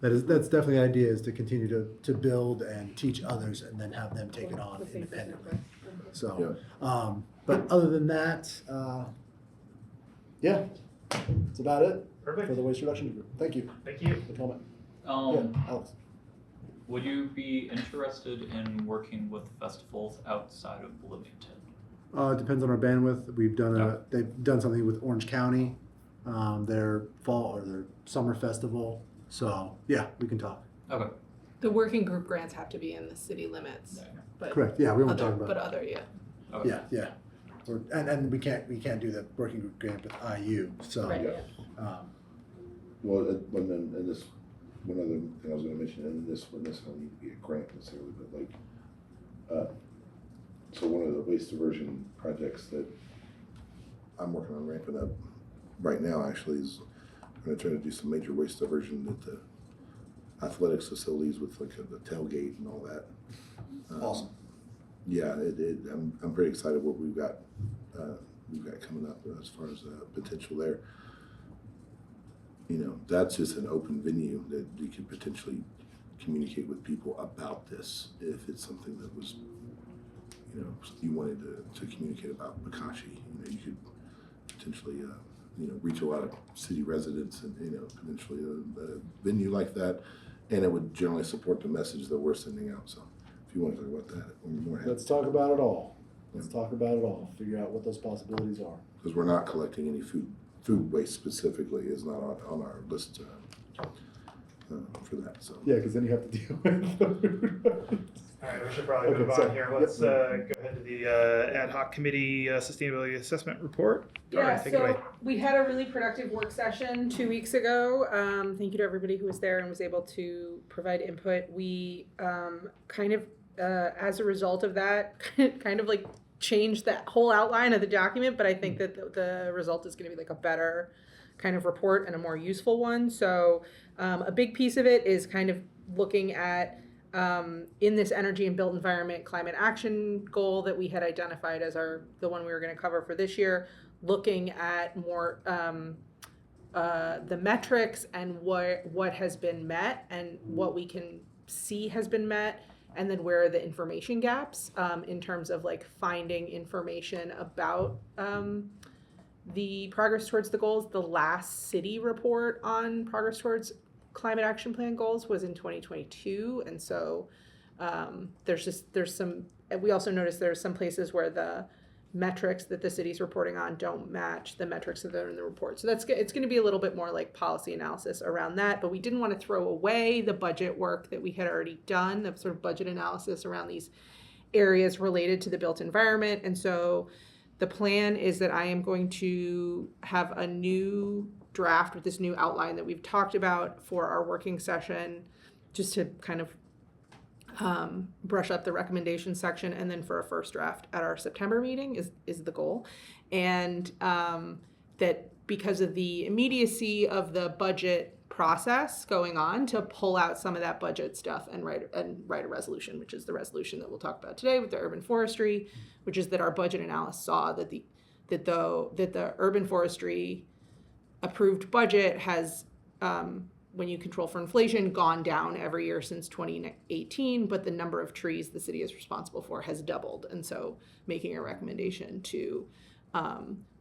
That's definitely the idea, is to continue to build and teach others and then have them take it on independently. So, but other than that, yeah, that's about it for
Perfect.
the waste reduction group. Thank you.
Thank you.
Good moment.
Um,
Yeah, Alex.
Would you be interested in working with festivals outside of Bloomington?
It depends on our bandwidth. They've done something with Orange County, their fall or their summer festival. So yeah, we can talk.
Okay.
The working group grants have to be in the city limits, but
Correct. Yeah, we won't
other,
talk about.
but other, yeah.
Okay.
Yeah. And we can't do the working group grant with IU. So
Right.
Well, and this one other thing I was going to mention, and this wouldn't necessarily need to be a grant necessarily, but so one of the waste diversion projects that I'm working on ramping up right now actually is I'm going to try to do some major waste diversion at the athletics facilities with like the tailgate and all that.
Awesome.
Yeah, I'm pretty excited what we've got coming up as far as potential there. That's just an open venue that you could potentially communicate with people about this if it's something that was, you wanted to communicate about Bakashi. You could potentially, reach a lot of city residents and, potentially a venue like that, and it would generally support the message that we're sending out. So if you want to talk about that, we're more happy.
Let's talk about it all. Let's talk about it all. Figure out what those possibilities are.
Because we're not collecting any food waste specifically is not on our list for that. So
Yeah, because then you have to deal with the food waste.
All right, we should probably
Okay,
move on
sorry.
here.
Yep.
Let's go ahead to the ad hoc committee sustainability assessment report. All
Yeah,
right, take it away.
so we had a really productive work session 2 weeks ago. Thank you to everybody who was there and was able to provide input. We kind of, as a result of that, kind of like changed that whole outline of the document, but I think that the result is going to be like a better kind of report and a more useful one. So a big piece of it is kind of looking at in this energy and built environment climate action goal that we had identified as the one we were going to cover for this year, looking at more the metrics and what has been met and what we can see has been met, and then where are the information gaps in terms of like finding information about the progress towards the goals. The last city report on progress towards climate action plan goals was in 2022, and so there's some. We also noticed there's some places where the metrics that the city's reporting on don't match the metrics that are in the report. So it's going to be a little bit more like policy analysis around that, but we didn't want to throw away the budget work that we had already done, the sort of budget analysis around these areas related to the built environment. And so the plan is that I am going to have a new draft with this new outline that we've talked about for our working session, just to kind of brush up the recommendation section, and then for a first draft at our September meeting is the goal. And that because of the immediacy of the budget process going on, to pull out some of that budget stuff and write a resolution, which is the resolution that we'll talk about today with the urban forestry, which is that our budget analyst saw that the urban forestry approved budget has, when you control for inflation, gone down every year since 2018, but the number of trees the city is responsible for has doubled. And so making a recommendation to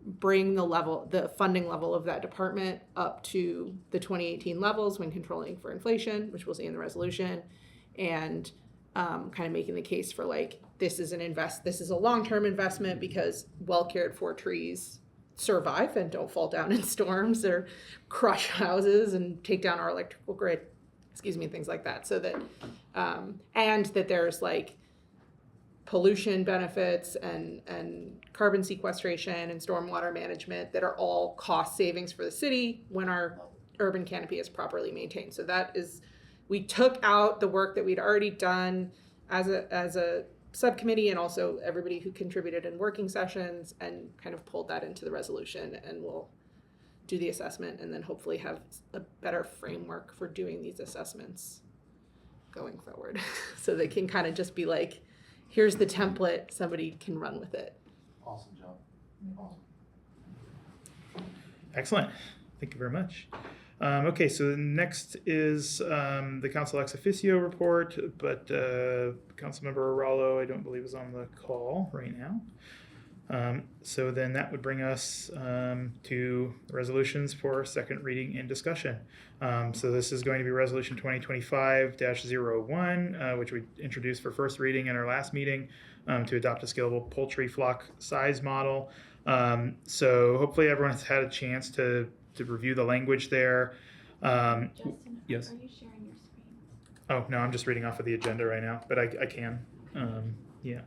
bring the funding level of that department up to the 2018 levels when controlling for inflation, which we'll see in the resolution, and kind of making the case for like, this is a long-term investment because well cared for trees survive and don't fall down in storms or crush houses and take down our electrical grid, things like that. So that, and that there's like pollution benefits and carbon sequestration and stormwater management that are all cost savings for the city when our urban canopy is properly maintained. So that is, we took out the work that we'd already done as a subcommittee, and also everybody who contributed in working sessions, and kind of pulled that into the resolution, and we'll do the assessment and then hopefully have a better framework for doing these assessments going forward. So they can kind of just be like, here's the template, somebody can run with it.
Awesome job. Awesome.
Excellent. Thank you very much. Okay, so next is the council ex officio report, but Councilmember Aralo, I don't believe, is on the call right now. So then that would bring us to resolutions for second reading and discussion. So this is going to be Resolution 2025-01, which we introduced for first reading in our last meeting, to adopt a scalable poultry flock size model. So hopefully everyone has had a chance to review the language there.
Justin,
yes.
Are you sharing your screen?
Oh, no, I'm just reading off of the agenda right now, but I can. Yeah.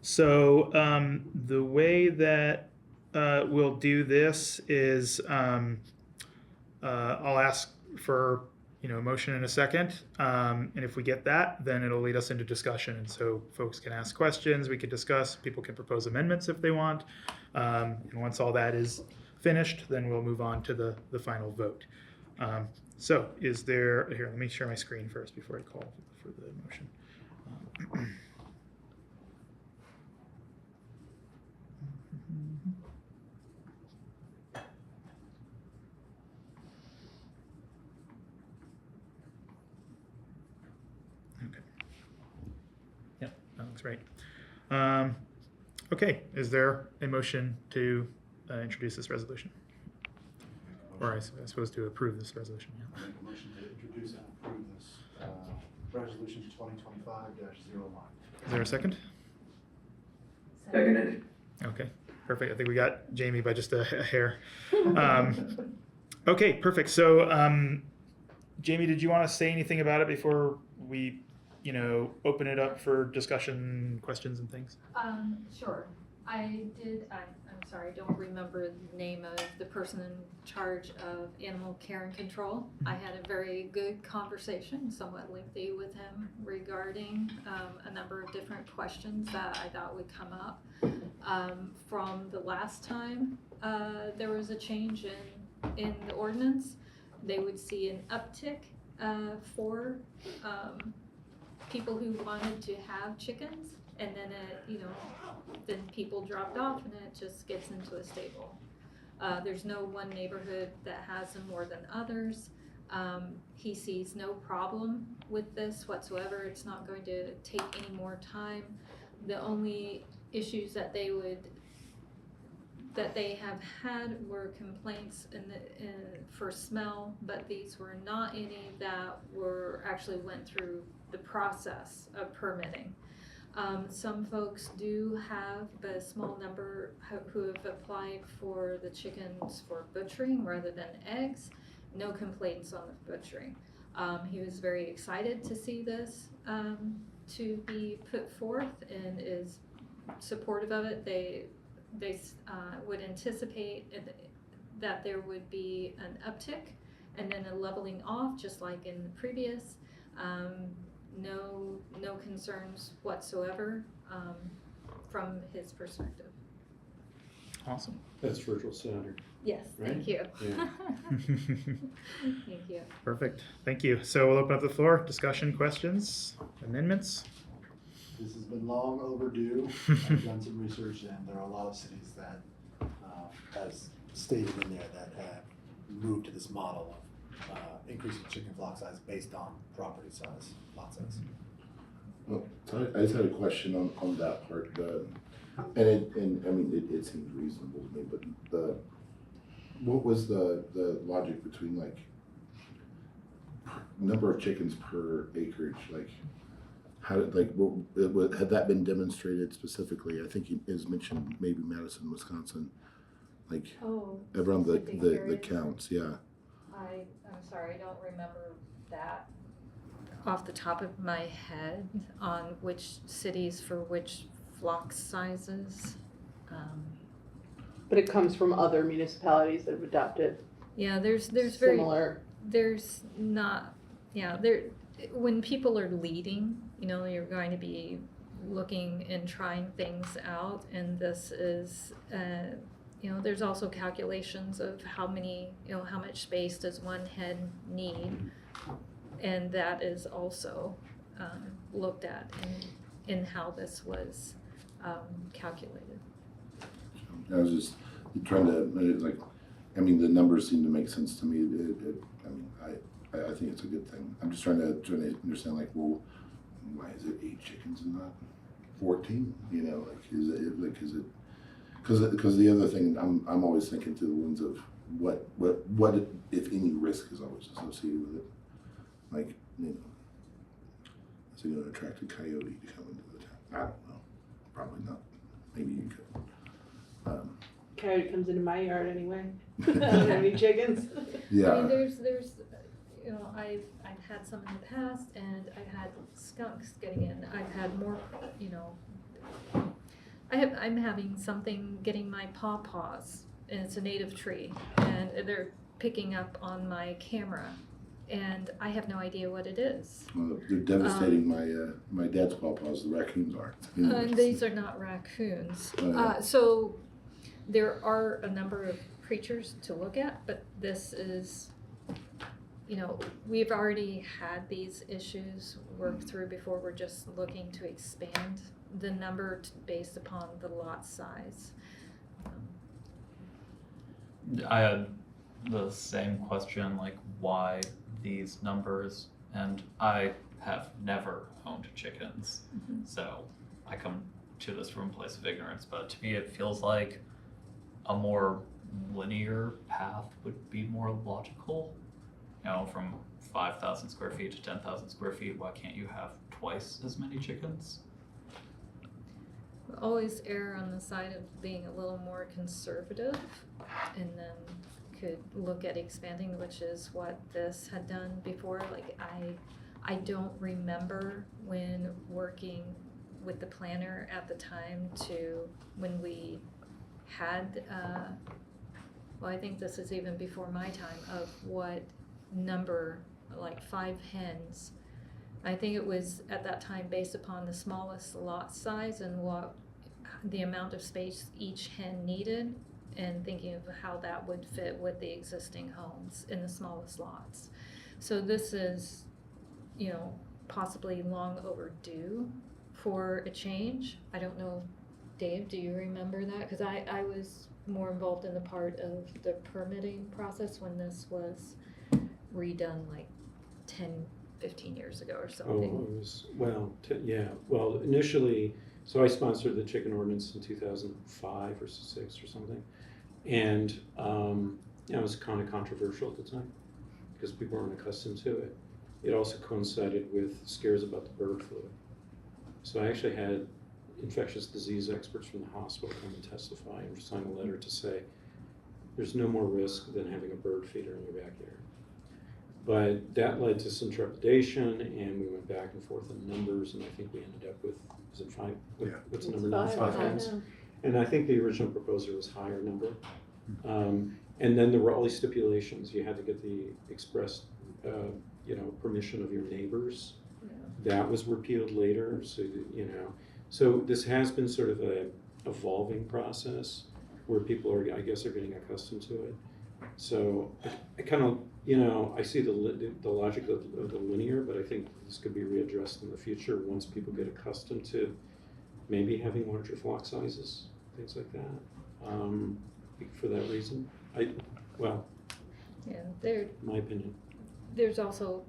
So the way that we'll do this is I'll ask for a motion in a second, and if we get that, then it'll lead us into discussion, and so folks can ask questions, we can discuss, people can propose amendments if they want, and once all that is finished, then we'll move on to the final vote. So is there, here, let me share my screen first before I call for the motion. Okay. Yep, that looks right. Okay, is there a motion to introduce this resolution? Or I suppose to approve this resolution, yeah.
I make a motion to introduce and approve this resolution 2025-01.
Is there a second?
Seconded.
Okay, perfect. I think we got Jamie by just a hair. Okay, perfect. So, Jamie, did you want to say anything about it before we, open it up for discussion, questions, and things?
Sure. I'm sorry, I don't remember the name of the person in charge of animal care and control. I had a very good conversation, somewhat lengthy, with him regarding a number of different questions that I thought would come up. From the last time there was a change in the ordinance, they would see an uptick for people who wanted to have chickens, and then then people dropped off and it just gets into a stable. There's no one neighborhood that has them more than others. He sees no problem with this whatsoever. It's not going to take any more time. The only issues that they have had were complaints for smell, but these were not any that were actually went through the process of permitting. Some folks do have, but a small number who have applied for the chickens for butchering rather than eggs. No complaints on the butchering. He was very excited to see this to be put forth and is supportive of it. They would anticipate that there would be an uptick and then a leveling off, just like in the previous. No concerns whatsoever from his perspective.
Awesome.
That's virtual standard.
Yes,
Right?
thank you.
Yeah.
Thank you.
Perfect. Thank you. So we'll open up the floor. Discussion, questions, amendments?
This has been long overdue. I've done some research, and there are a lot of cities that, as stated in there, that have moved to this model of increasing chicken flock size based on property size, lot size.
Well, so I just had a question on that part. It seems reasonable to me, but what was the logic between like number of chickens per acreage? Like, how did had that been demonstrated specifically? I think it is mentioned maybe Madison, Wisconsin, like around the counts. Yeah.
I'm sorry, I don't remember that off the top of my head on which cities for which flock sizes.
But it comes from other municipalities that have adopted
Yeah, there's
similar.
there's not, when people are leading, you're going to be looking and trying things out, and this is, there's also calculations of how much space does one hen need, and that is also looked at in how this was calculated.
I was just trying to the numbers seem to make sense to me. I think it's a good thing. I'm just trying to understand, like, well, why is it 8 chickens and not 14? Is it because the other thing I'm always thinking through the lens of what if any risk is always associated with it. Like, is it going to attract a coyote to come into the town? I don't know. Probably not. Maybe you could.
Coyote comes into my yard anyway. I don't have any chickens.
Yeah.
I mean, there's I've had some in the past, and I've had skunks getting in. I've had more, I'm having something getting my pawpaws, and it's a native tree, and they're picking up on my camera, and I have no idea what it is.
Well, they're devastating my dad's pawpaws. The raccoons aren't.
These are not raccoons.
Oh, yeah.
So there are a number of creatures to look at, but this is, we've already had these issues worked through before. We're just looking to expand the number based upon the lot size.
I had the same question, like, why these numbers? And I have never owned chickens, so I come to this from a place of ignorance. But to me, it feels like a more linear path would be more logical. From 5,000 square feet to 10,000 square feet, why can't you have twice as many chickens?
Always err on the side of being a little more conservative, and then could look at expanding, which is what this had done before. Like, I don't remember when working with the planner at the time when we had, well, I think this is even before my time, of what number, like 5 hens. I think it was at that time based upon the smallest lot size and what the amount of space each hen needed, and thinking of how that would fit with the existing homes in the smallest lots. So this is, possibly long overdue for a change. I don't know, Dave, do you remember that? Because I was more involved in the part of the permitting process when this was redone like 10-15 years ago or something.
Oh, it was, well, initially, so I sponsored the chicken ordinance in 2005 or 6 or something. And it was kind of controversial at the time because people weren't accustomed to it. It also coincided with scares about the bird flu. So I actually had infectious disease experts from the hospital come and testify and sign a letter to say there's no more risk than having a bird feeder in your backyard. But that led to some trepidation, and we went back and forth on numbers, and I think we ended up with, is it 5? What's the number now? 5 hens? And I think the original proposer was higher number. And then there were all these stipulations. You had to get the express, permission of your neighbors. That was repealed later, so this has been sort of a evolving process where people are getting accustomed to it. So I kind of, I see the logic of the linear, but I think this could be readdressed in the future once people get accustomed to maybe having larger flock sizes, things like that. For that reason, my opinion.
There's also,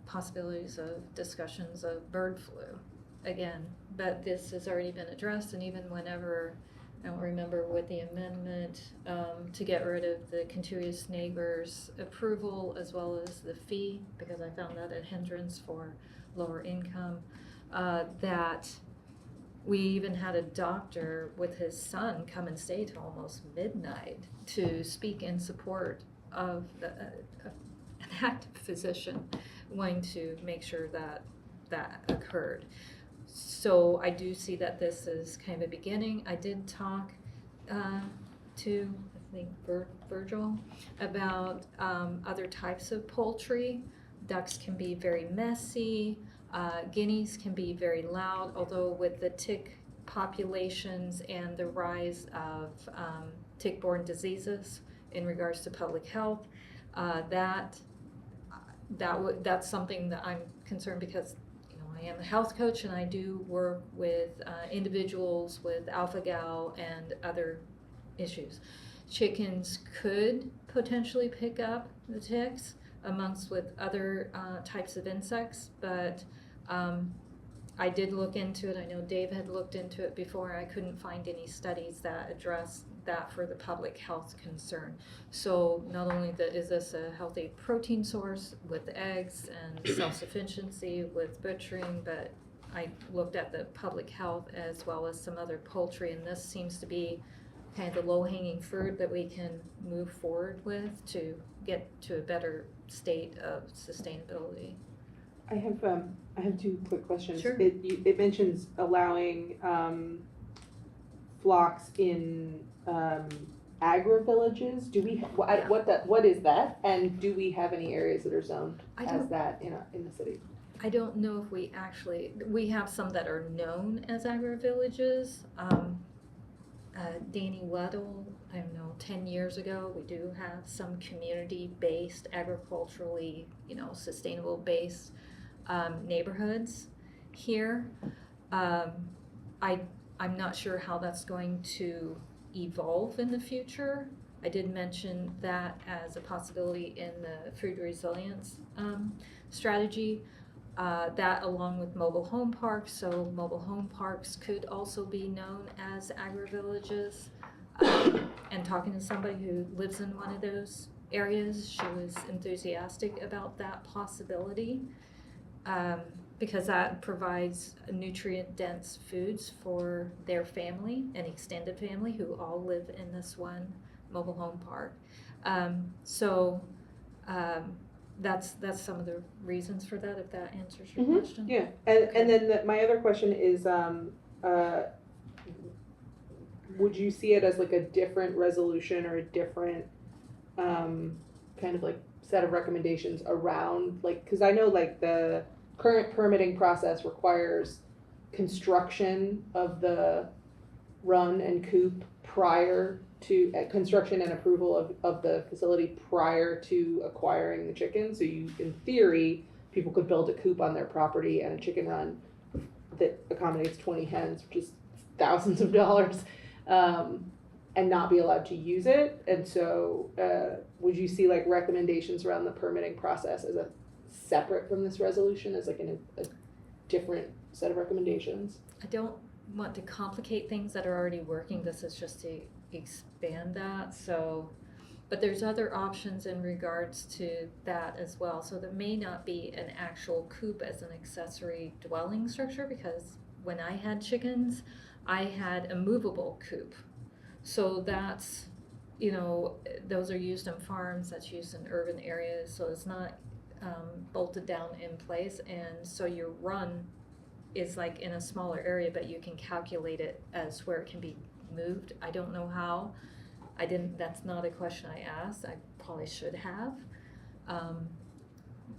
possibilities of discussions of bird flu again, but this has already been addressed, and even whenever, I don't remember with the amendment to get rid of the contiguous neighbors approval as well as the fee, because I found that a hindrance for lower income, that we even had a doctor with his son come and stay till almost midnight to speak in support of an active physician wanting to make sure that that occurred. So I do see that this is kind of a beginning. I did talk to, I think, Virgil about other types of poultry. Ducks can be very messy. Guineas can be very loud, although with the tick populations and the rise of tick-borne diseases in regards to public health, that's something that I'm concerned because I am a health coach and I do work with individuals with alpha-gal and other issues. Chickens could potentially pick up the ticks amongst with other types of insects, but I did look into it. I know Dave had looked into it before. I couldn't find any studies that address that for the public health concern. So not only is this a healthy protein source with eggs and self-sufficiency with butchering, but I looked at the public health as well as some other poultry, and this seems to be kind of the low-hanging fruit that we can move forward with to get to a better state of sustainability.
I have 2 quick questions.
Sure.
It mentions allowing flocks in agri-villages. Do we what is that? And do we have any areas that are zoned as that in the city?
I don't know if we have some that are known as agri-villages. Danny Weddle, I don't know, 10 years ago, we do have some community-based, agriculturally, sustainable-based neighborhoods here. I'm not sure how that's going to evolve in the future. I did mention that as a possibility in the food resilience strategy. That along with mobile home parks, so mobile home parks could also be known as agri-villages. And talking to somebody who lives in one of those areas, she was enthusiastic about that possibility because that provides nutrient-dense foods for their family and extended family who all live in this one mobile home park. that's some of the reasons for that, if that answers your
Mhm.
question.
Yeah, and then my other question is, would you see it as like a different resolution or a different, kind of like set of recommendations around, like, cause I know like the current permitting process requires construction of the run and coop prior to, construction and approval of the facility prior to acquiring the chicken, so you, in theory, people could build a coop on their property and a chicken run that accommodates 20 hens, which is thousands of dollars, and not be allowed to use it. And so, would you see like recommendations around the permitting process as a separate from this resolution, as like a different set of recommendations?
I don't want to complicate things that are already working. This is just to expand that. So, but there's other options in regards to that as well. So there may not be an actual coop as an accessory dwelling structure, because when I had chickens, I had a movable coop. So that's, you know, those are used on farms, that's used in urban areas, so it's not bolted down in place, and so your run is like in a smaller area, but you can calculate it as where it can be moved. I don't know how. That's not a question I asked. I probably should have.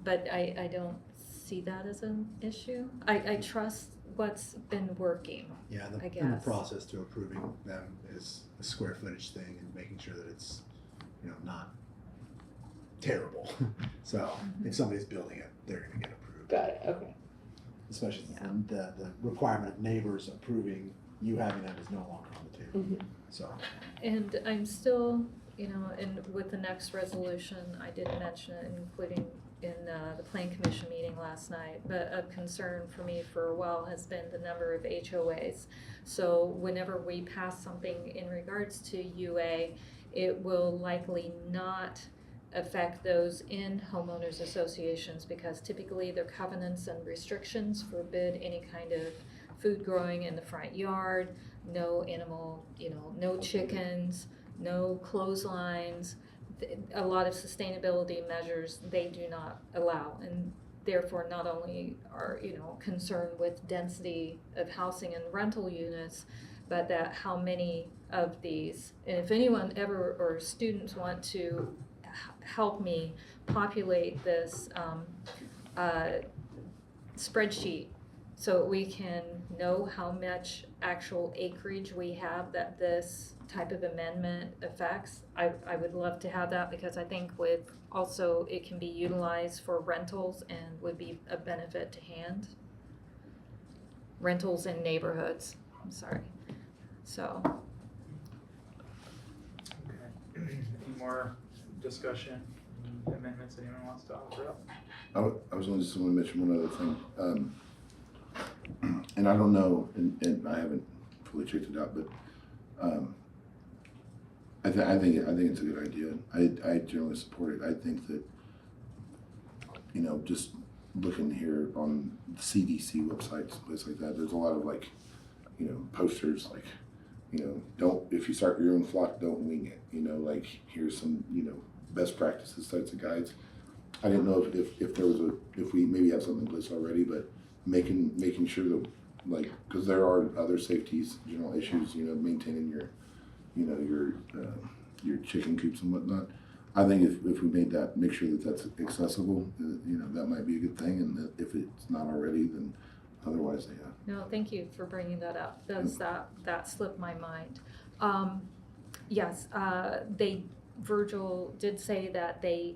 But I don't see that as an issue. I trust what's been working.
Yeah,
I
and the
guess.
process to approving them is a square footage thing and making sure that it's, you know, not terrible. So if somebody's building it, they're gonna get approved.
Got it, okay.
Especially
Yeah.
the requirement of neighbors approving you having them is no longer on the table.
Mhm.
So,
And I'm still, you know, and with the next resolution, I did mention it, including in the Plan Commission meeting last night, but a concern for me for a while has been the number of HOAs. So whenever we pass something in regards to UA, it will likely not affect those in homeowners associations, because typically their covenants and restrictions forbid any kind of food growing in the front yard, no animal, you know, no chickens, no clotheslines. A lot of sustainability measures they do not allow, and therefore not only are, you know, concerned with density of housing and rental units, but that how many of these, and if anyone ever or students want to help me populate this spreadsheet so we can know how much actual acreage we have that this type of amendment affects, I would love to have that, because I think with also it can be utilized for rentals and would be a benefit to hand. Rentals in neighborhoods, I'm sorry. So,
Okay. Any more discussion, any amendments anyone wants to offer up?
I was just going to mention one other thing. And I don't know, and I haven't fully checked it out, but I think it's a good idea. I generally support it. I think that, you know, just looking here on the CDC websites, places like that, there's a lot of like, you know, posters like, you know, if you start your own flock, don't wing it. You know, like here's some, you know, best practices types of guides. I didn't know if there was if we maybe have something in place already, but making sure that, like, because there are other safeties, general issues, you know, maintaining your, you know, your chicken coops and whatnot. I think if we make sure that that's accessible, you know, that might be a good thing. And that if it's not already, then otherwise, yeah.
no, thank you for bringing that up. That slipped my mind. Yes, Virgil did say that they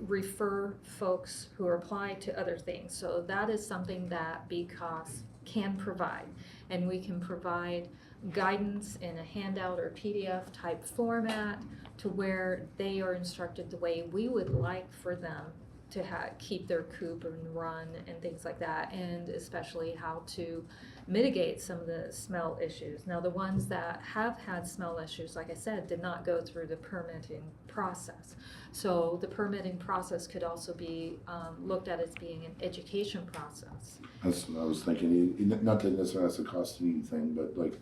refer folks who apply to other things. So that is something that BCOS can provide. And we can provide guidance in a handout or PDF type format to where they are instructed the way we would like for them to keep their coop and run and things like that, and especially how to mitigate some of the smell issues. Now, the ones that have had smell issues, like I said, did not go through the permitting process. So the permitting process could also be looked at as being an education process.
That's what I was thinking. Not that necessarily has to cost anything, but like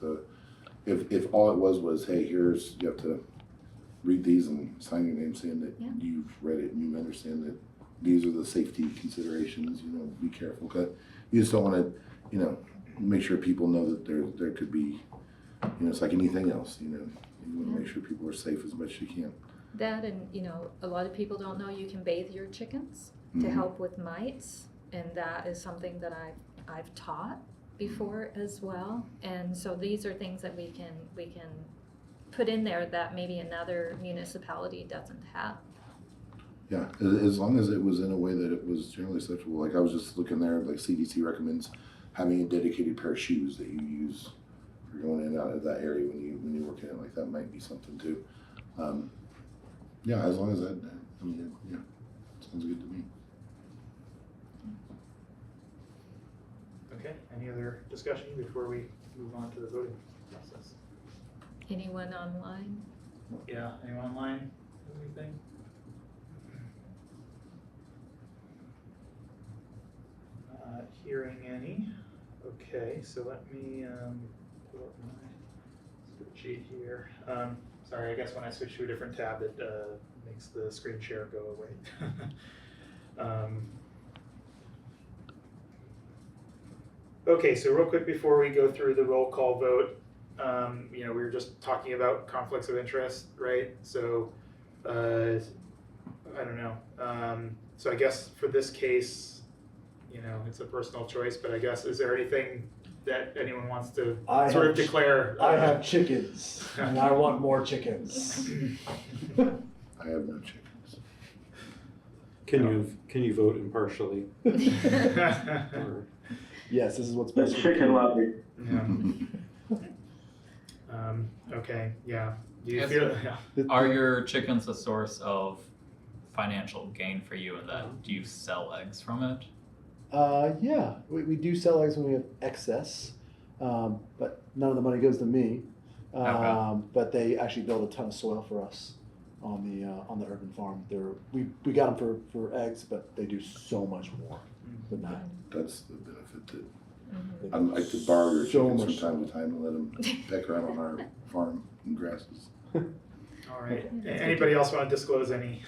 if all it was, hey, you have to read these and sign your name saying that
Yeah.
you've read it and you understand that these are the safety considerations, be careful. 'Cause you just don't want to, make sure people know that there could be, it's like anything else, you want to make sure people are safe as much as you can.
That and, a lot of people don't know you can bathe your chickens to
Mhm.
help with mites, and that is something that I've taught before as well. And so these are things that we can put in there that maybe another municipality doesn't have.
Yeah, as long as it was in a way that it was generally acceptable. Like I was just looking there, like CDC recommends having a dedicated pair of shoes that you use for going in and out of that area when you work in it. Like that might be something too. Yeah, as long as that, yeah, sounds good to me.
Okay, any other discussion before we move on to the voting process?
Anyone online?
Yeah, anyone online? Anything? Not hearing any. Okay, so let me pull up my spreadsheet here. Sorry, I guess when I switch to a different tab, it makes the screen share go away. Okay, so real quick before we go through the roll call vote, we were just talking about conflicts of interest, right? So, I don't know. So I guess for this case, it's a personal choice, but I guess, is there anything that anyone wants to sort of declare?
I have chickens, and I want more chickens.
I have no chickens.
Can you vote impartially? Or-
Yes, this is what's best.
It's
for the
chicken
community.
lobby.
Okay, yeah. Do you
Yes.
feel, yeah.
Are your chickens a source of financial gain for you, and then do you sell eggs from it?
Yeah, we do sell eggs when we have excess, but none of the money goes to me.
Okay.
But they actually build a ton of soil for us on the urban farm. We got them for eggs, but they do so much more than that.
That's the benefit that
Mhm.
I'd like to borrow your
So
chickens
much.
from time to time and let them peck around on our farm and grasses.
All right.
Okay.
Anybody else want to disclose any?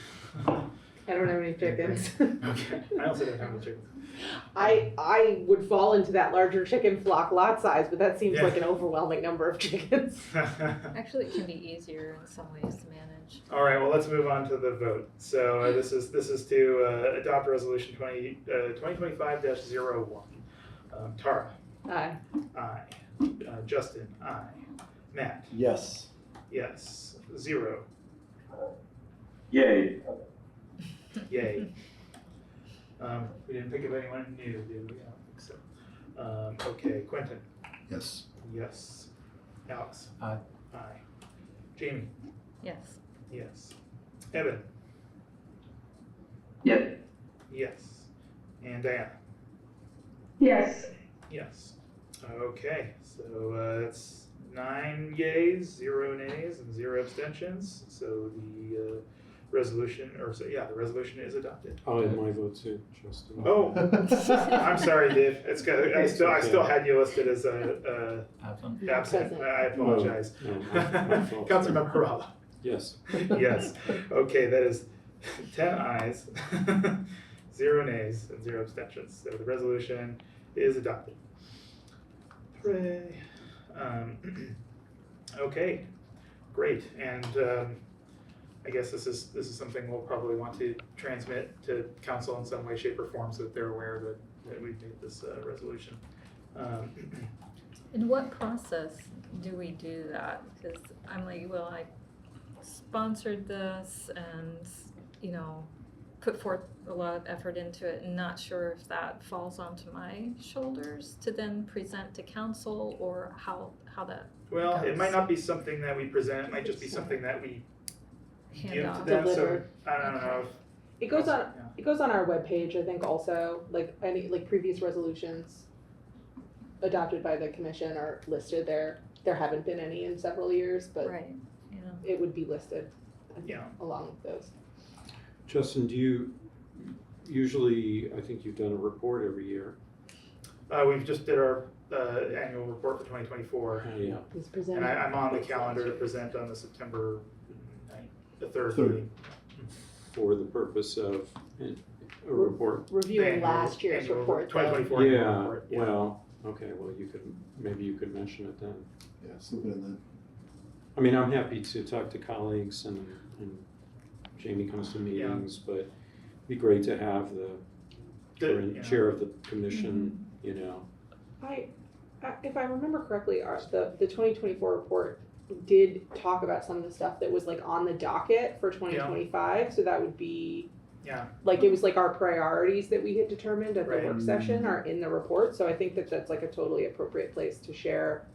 I don't have any chickens.
Okay, I also don't have any chickens.
I would fall into that larger chicken flock lot size, but that seems
Yeah.
like an overwhelming number of chickens.
Actually, it can be easier in some ways to manage.
All right, well, let's move on to the vote. So this is to adopt resolution 2025-01. Tara,
Aye.
aye. Justin, aye. Matt,
Yes.
yes. 0,
Yay.
yay. We didn't think of anyone new, did we? I don't think so. Okay, Quentin,
Yes.
yes. Alex,
Aye.
aye. Jamie,
Yes.
yes. Evan,
Yep.
yes. And Diana.
Yes.
Yes. Okay, so that's 9 yays, 0 nays, and 0 abstentions. So the resolution, the resolution is adopted.
I'll add my vote too, Justin.
Oh, I'm sorry, Dave. I still had you listed as
Absent?
absent. I apologize.
No, my fault.
Councilmember Rala.
Yes.
Yes. Okay, that is 10 ayes, 0 nays, and 0 abstentions. So the resolution is adopted. Hooray. Okay, great. And I guess this is something we'll probably want to transmit to council in some way, shape, or form so that they're aware that we've made this resolution.
In what process do we do that? Because I'm like, well, I sponsored this and, put forth a lot of effort into it, and not sure if that falls onto my shoulders to then present to council, or how that
Well, it
goes.
might not be something that we present, it might just be something that we
hand
give to
off.
them, so
Deliver.
I don't know if.
It goes on.
Yeah.
It goes on our webpage, I think. Also, like any previous resolutions adopted by the commission are listed there. There haven't been any in several years, but
Right, yeah.
it would be listed.
Yeah.
Along with those.
Justin, do you usually, I think you've done a report every year.
We've just did our annual report for 2024,
Yeah.
He's presenting.
and I'm on the calendar to present on the September 9th, the 3rd
Third.
meeting.
For the purpose of A report.
reviewing
The
last year's
annual
report. though.
2024 annual
Yeah,
report.
well, okay, well, maybe you could mention it then.
Yeah, slip it in then.
I mean, I'm happy to talk to colleagues and Jamie comes to
Yeah.
meetings, but it'd be great to have the current
yeah.
chair of the commission, you know.
If I remember correctly, the 2024 report did talk about some of the stuff that was like on the docket for 2025. So that would be,
Yeah.
like, it was like our priorities that we had determined at the
Right.
work session are in the report. So I think that that's like a totally appropriate place to share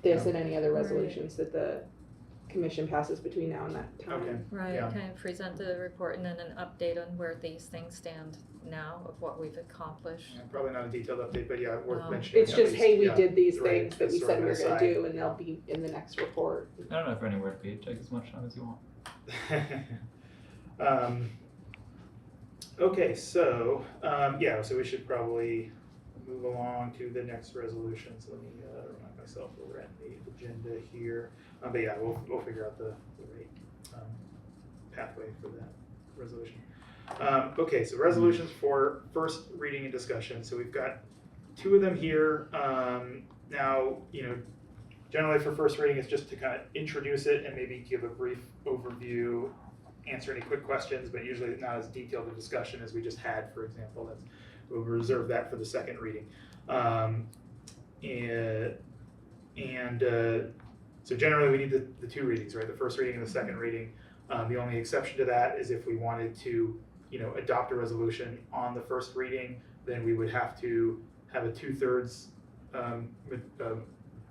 this
Yeah.
and any other resolutions that the commission passes between now and that time.
Okay.
Right,
Yeah.
kind of present the report and then an update on where these things stand now of what we've accomplished.
Yeah, probably not a detailed update, but yeah, worth
No.
mentioning.
It's
at
just,
least.
hey, we
Yeah.
did these
Right,
things that we
sort
said
of
we were
an
gonna
aside.
do, and they'll be in the next report.
I don't know if anywhere to be. Take as much time as you want.
Okay, so, yeah, so we should probably move along to the next resolution. So let me remind myself where we're at in the agenda here. But yeah, we'll figure out the right pathway for that resolution. Okay, so resolutions for first reading and discussion. So we've got two of them here. Now, generally for first reading, it's just to kind of introduce it and maybe give a brief overview, answer any quick questions, but usually not as detailed a discussion as we just had, for example. We'll reserve that for the second reading. So generally we need the two readings, right? The first reading and the second reading. The only exception to that is if we wanted to, adopt a resolution on the first reading, then we would have to have a 2/3.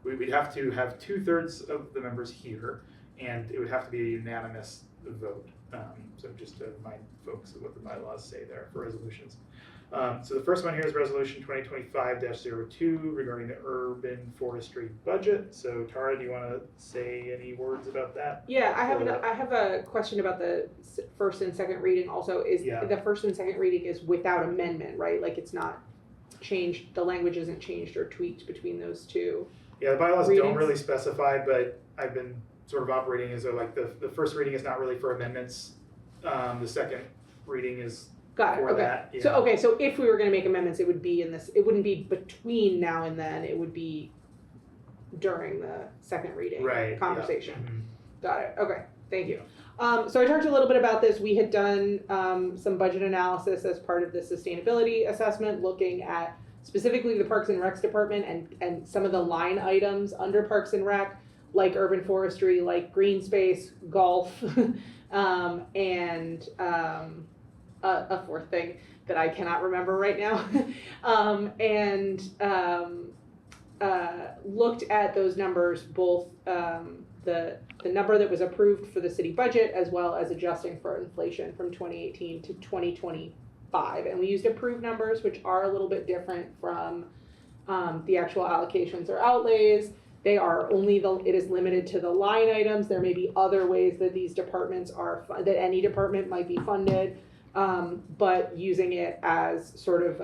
We'd have to have 2/3 of the members here, and it would have to be a unanimous vote. So just to remind folks of what the bylaws say there for resolutions. So the first one here is Resolution 2025-02 regarding the urban forestry budget. So Tara, do you want to say any words about that?
Yeah, I have a question about the first and second reading also.
Yeah.
The first and second reading is without amendment, right? Like it's not changed, the language isn't changed or tweaked between those two.
Yeah, the bylaws don't
readings?
really specify, but I've been sort of operating as though like the first reading is not really for amendments. The second reading is
Got it,
for
okay.
that. Yeah.
So if we were gonna make amendments, it would be it wouldn't be between now and then, it would be during the second reading
Right,
conversation.
yeah. Mhm.
Got it, okay, thank you. So I talked a little bit about this. We had done some budget analysis as part of the sustainability assessment, looking at specifically the Parks and Recs department and some of the line items under Parks and Rec, like urban forestry, like green space, golf, and a fourth thing that I cannot remember right now, looked at those numbers, both the number that was approved for the city budget as well as adjusting for inflation from 2018 to 2025. And we used approved numbers, which are a little bit different from the actual allocations or outlays. They are it is limited to the line items. There may be other ways that these departments that any department might be funded, but using it as sort of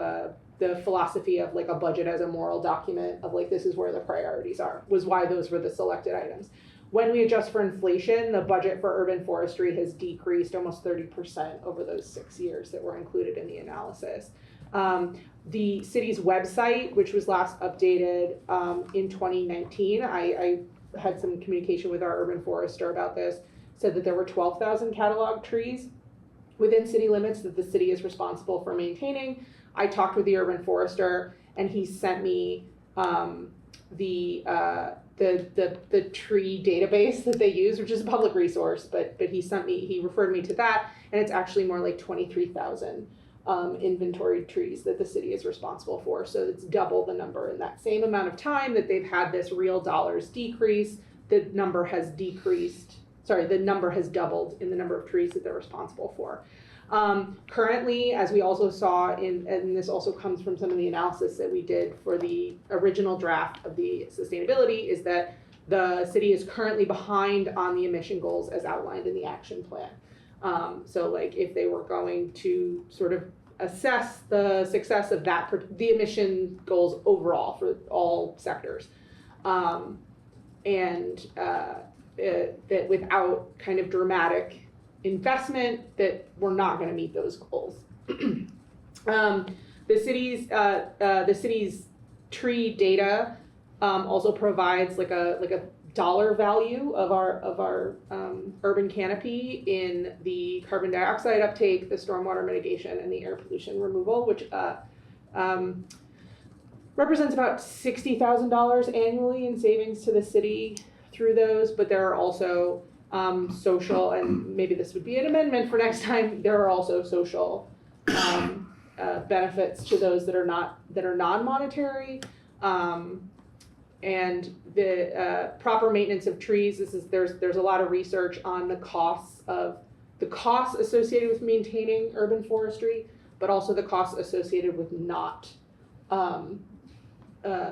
the philosophy of like a budget as a moral document of like, this is where the priorities are, was why those were the selected items. When we adjust for inflation, the budget for urban forestry has decreased almost 30% over those 6 years that were included in the analysis. The city's website, which was last updated in 2019, I had some communication with our urban forester about this, said that there were 12,000 catalog trees within city limits that the city is responsible for maintaining. I talked with the urban forester, and he sent me the tree database that they use, which is a public resource, but he referred me to that, and it's actually more like 23,000 inventory trees that the city is responsible for. So it's double the number in that same amount of time that they've had this real dollars decrease. The number has doubled in the number of trees that they're responsible for. Currently, as we also saw and this also comes from some of the analysis that we did for the original draft of the sustainability, is that the city is currently behind on the emission goals as outlined in the action plan. So like if they were going to sort of assess the success of the emission goals overall for all sectors, that without kind of dramatic investment, that we're not going to meet those goals. The city's tree data also provides like a dollar value of our urban canopy in the carbon dioxide uptake, the stormwater mitigation, and the air pollution removal, which represents about $60,000 annually in savings to the city through those. But there are also social, and maybe this would be an amendment for next time, there are also social benefits to those that are non-monetary. And the proper maintenance of trees. There's a lot of research on the costs associated with maintaining urban forestry, but also the costs associated with not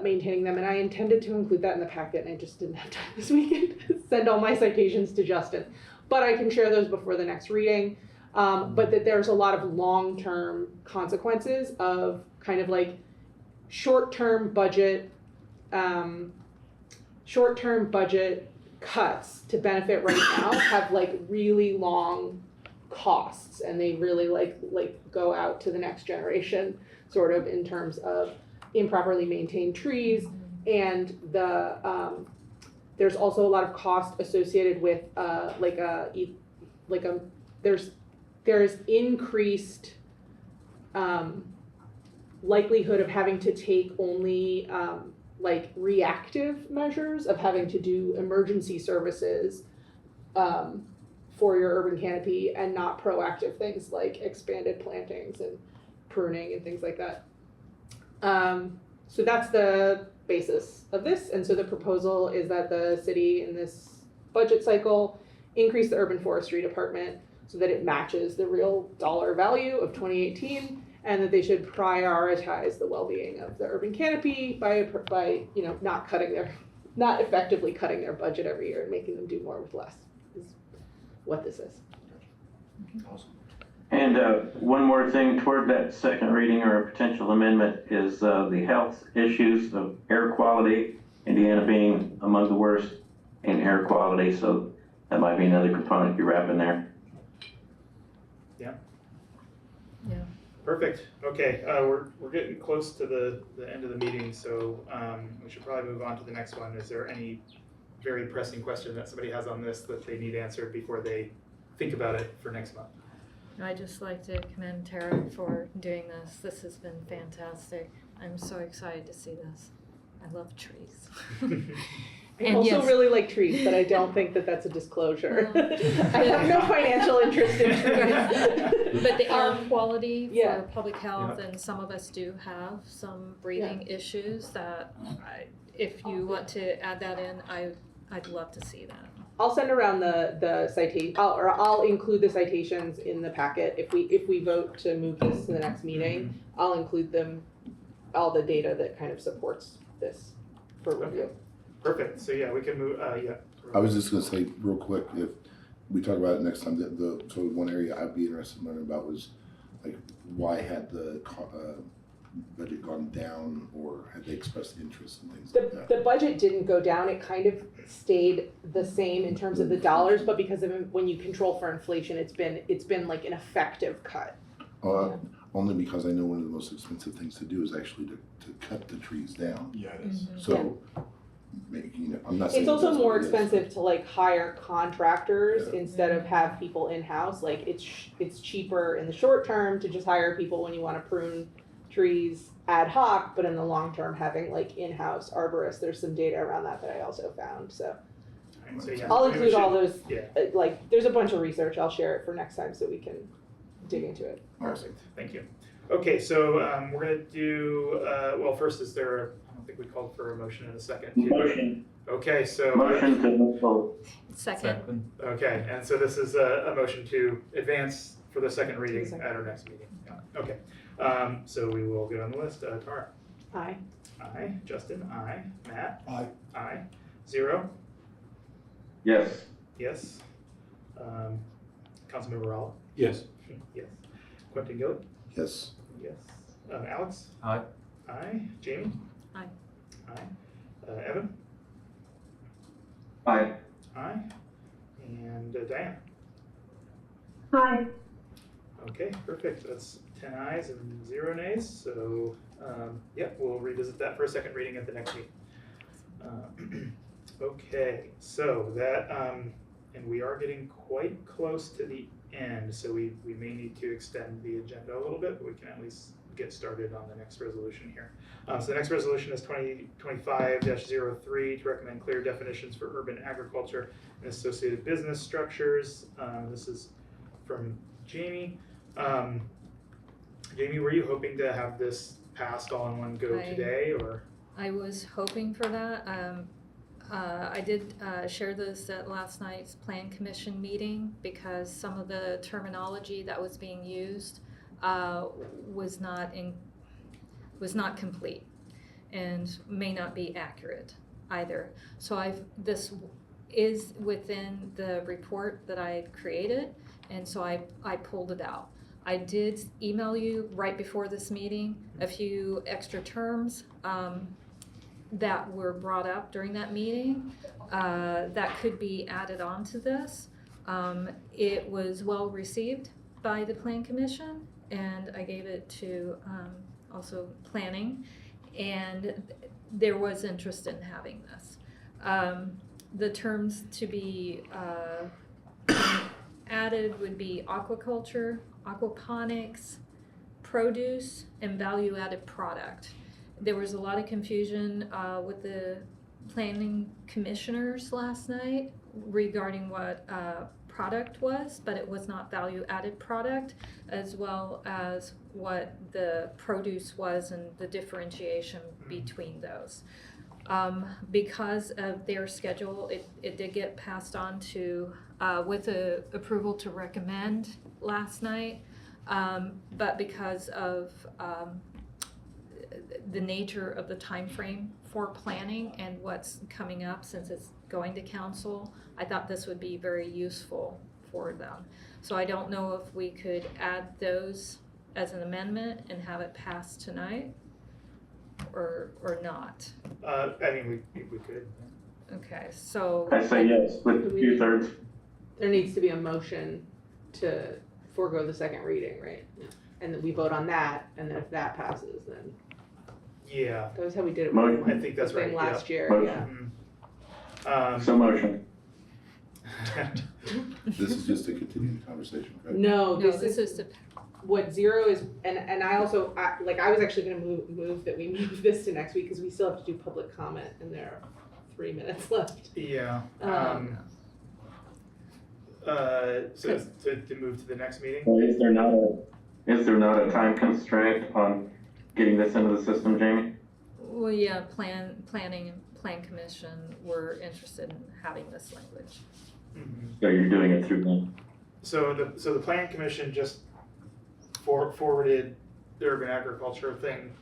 maintaining them. And I intended to include that in the packet, and I just didn't have time this weekend to send all my citations to Justin. But I can share those before the next reading. But that there's a lot of long-term consequences of kind of like short-term budget cuts to benefit right now have like really long costs, and they really like go out to the next generation sort of in terms of improperly maintained trees. And there's also a lot of cost associated with there's increased likelihood of having to take only like reactive measures, of having to do emergency services for your urban canopy, and not proactive things like expanded plantings and pruning and things like that. So that's the basis of this. And so the proposal is that the city in this budget cycle increase the urban forestry department so that it matches the real dollar value of 2018, and that they should prioritize the well-being of the urban canopy by not effectively cutting their budget every year and making them do more with less, is what this is.
Awesome.
And one more thing toward that second reading or a potential amendment is the health issues of air quality, Indiana being among the worst in air quality, so that might be another component you wrap in there.
Yeah.
Perfect. Okay, we're getting close to the end of the meeting, so we should probably move on to the next one. Is there any very pressing question that somebody has on this that they need answered before they think about it for next month?
I'd just like to commend Tara for doing this. This has been fantastic. I'm so excited to see this. I love trees.
I
And
also
yes.
really like trees, but I don't think that that's a disclosure. I have no financial interest in trees.
But the air quality
yeah.
for public health, and some of us do have some breathing issues that if you want to add that in, I'd love to see that.
I'll send around the citation, I'll include the citations in the packet. If we vote to move this to the next meeting, I'll include all the data that kind of supports this for review.
Perfect. So yeah, we can move.
I was just gonna say real quick, if we talk about it next time, so one area I'd be interested in learning about was like why had the budget gone down, or had they expressed interest in things like that?
The budget didn't go down. It kind of stayed the same in terms of the dollars, but because of when you control for inflation, it's been like an effective cut.
Only because I know one of the most expensive things to do is actually to cut the trees down.
Yeah, it is.
So. I'm not saying
It's also
that's
more
what it is.
expensive to like hire contractors
Yeah.
instead of have people in-house. Like it's cheaper in the short term to just hire people when you want to prune trees ad hoc, but in the long term having like in-house arborists, there's some data around that I also found. So
Right, so yeah,
I'll
maybe we
include
should-
all those,
Yeah.
like there's a bunch of research. I'll share it for next time so we can dig into it.
Perfect. Thank you. Okay, so we're gonna do. Well, first, is there? I don't think we called for a motion in a second.
Motion.
Okay, so.
Motion to move forward.
Second.
Okay, and so this is a motion to advance for the second reading
Second.
at our next meeting. Yeah. Okay, so we will get on the list. Tara.
Aye.
Aye. Justin. Aye. Matt.
Aye.
Aye. Zero.
Yes.
Yes. Councilmember Rowell.
Yes.
Yes. Quentin Gillett.
Yes.
Yes. Alex.
Aye.
Aye. Jamie.
Aye.
Aye. Evan.
Aye.
Aye. And Diane.
Hi.
Okay, perfect. That's 10 ayes and 0 nays, so yeah, we'll revisit that for a second reading at the next meeting. Okay, so that, and we are getting quite close to the end, so we may need to extend the agenda a little bit, but we can at least get started on the next resolution here. So the next resolution is 2025-03 to recommend clear definitions for urban agriculture and associated business structures. This is from Jamie. Jamie, were you hoping to have this passed all in one go today, or?
I was hoping for that. I did share this at last night's Plan Commission meeting because some of the terminology that was being used was not complete and may not be accurate either. So this is within the report that I had created, and so I pulled it out. I did email you right before this meeting a few extra terms that were brought up during that meeting that could be added on to this. It was well received by the Plan Commission, and I gave it to also planning, and there was interest in having this. The terms to be added would be aquaculture, aquaponics, produce, and value-added product. There was a lot of confusion with the planning commissioners last night regarding what product was, but it was not value-added product, as well as what the produce was and the differentiation between those. Because of their schedule, it did get passed on to, with the approval to recommend last night, but because of the nature of the time frame for planning and what's coming up since it's going to council, I thought this would be very useful for them. So I don't know if we could add those as an amendment and have it passed tonight or not.
I mean, we could.
Okay, so
I say yes with 2/3.
There needs to be a motion to forego the second reading, right? And then we vote on that, and then if that passes, then
Yeah,
that was how we did it
Motion.
with
I think that's
the thing
right,
last year.
Motion.
Yeah.
So motion.
This is just to continue the conversation, right?
No,
no,
this
this
is
is the,
what 0 is, and I also I was actually going to move that we move this to next week because we still have to do public comment, and there are 3 minutes left.
Yeah. So to move to the next meeting?
Well, is there not a time constraint on getting this into the system, Jamie?
well, yeah, planning and plan commission were interested in having this language.
Mhm.
So you're doing it through them?
So the plan commission just forwarded the urban agriculture thing,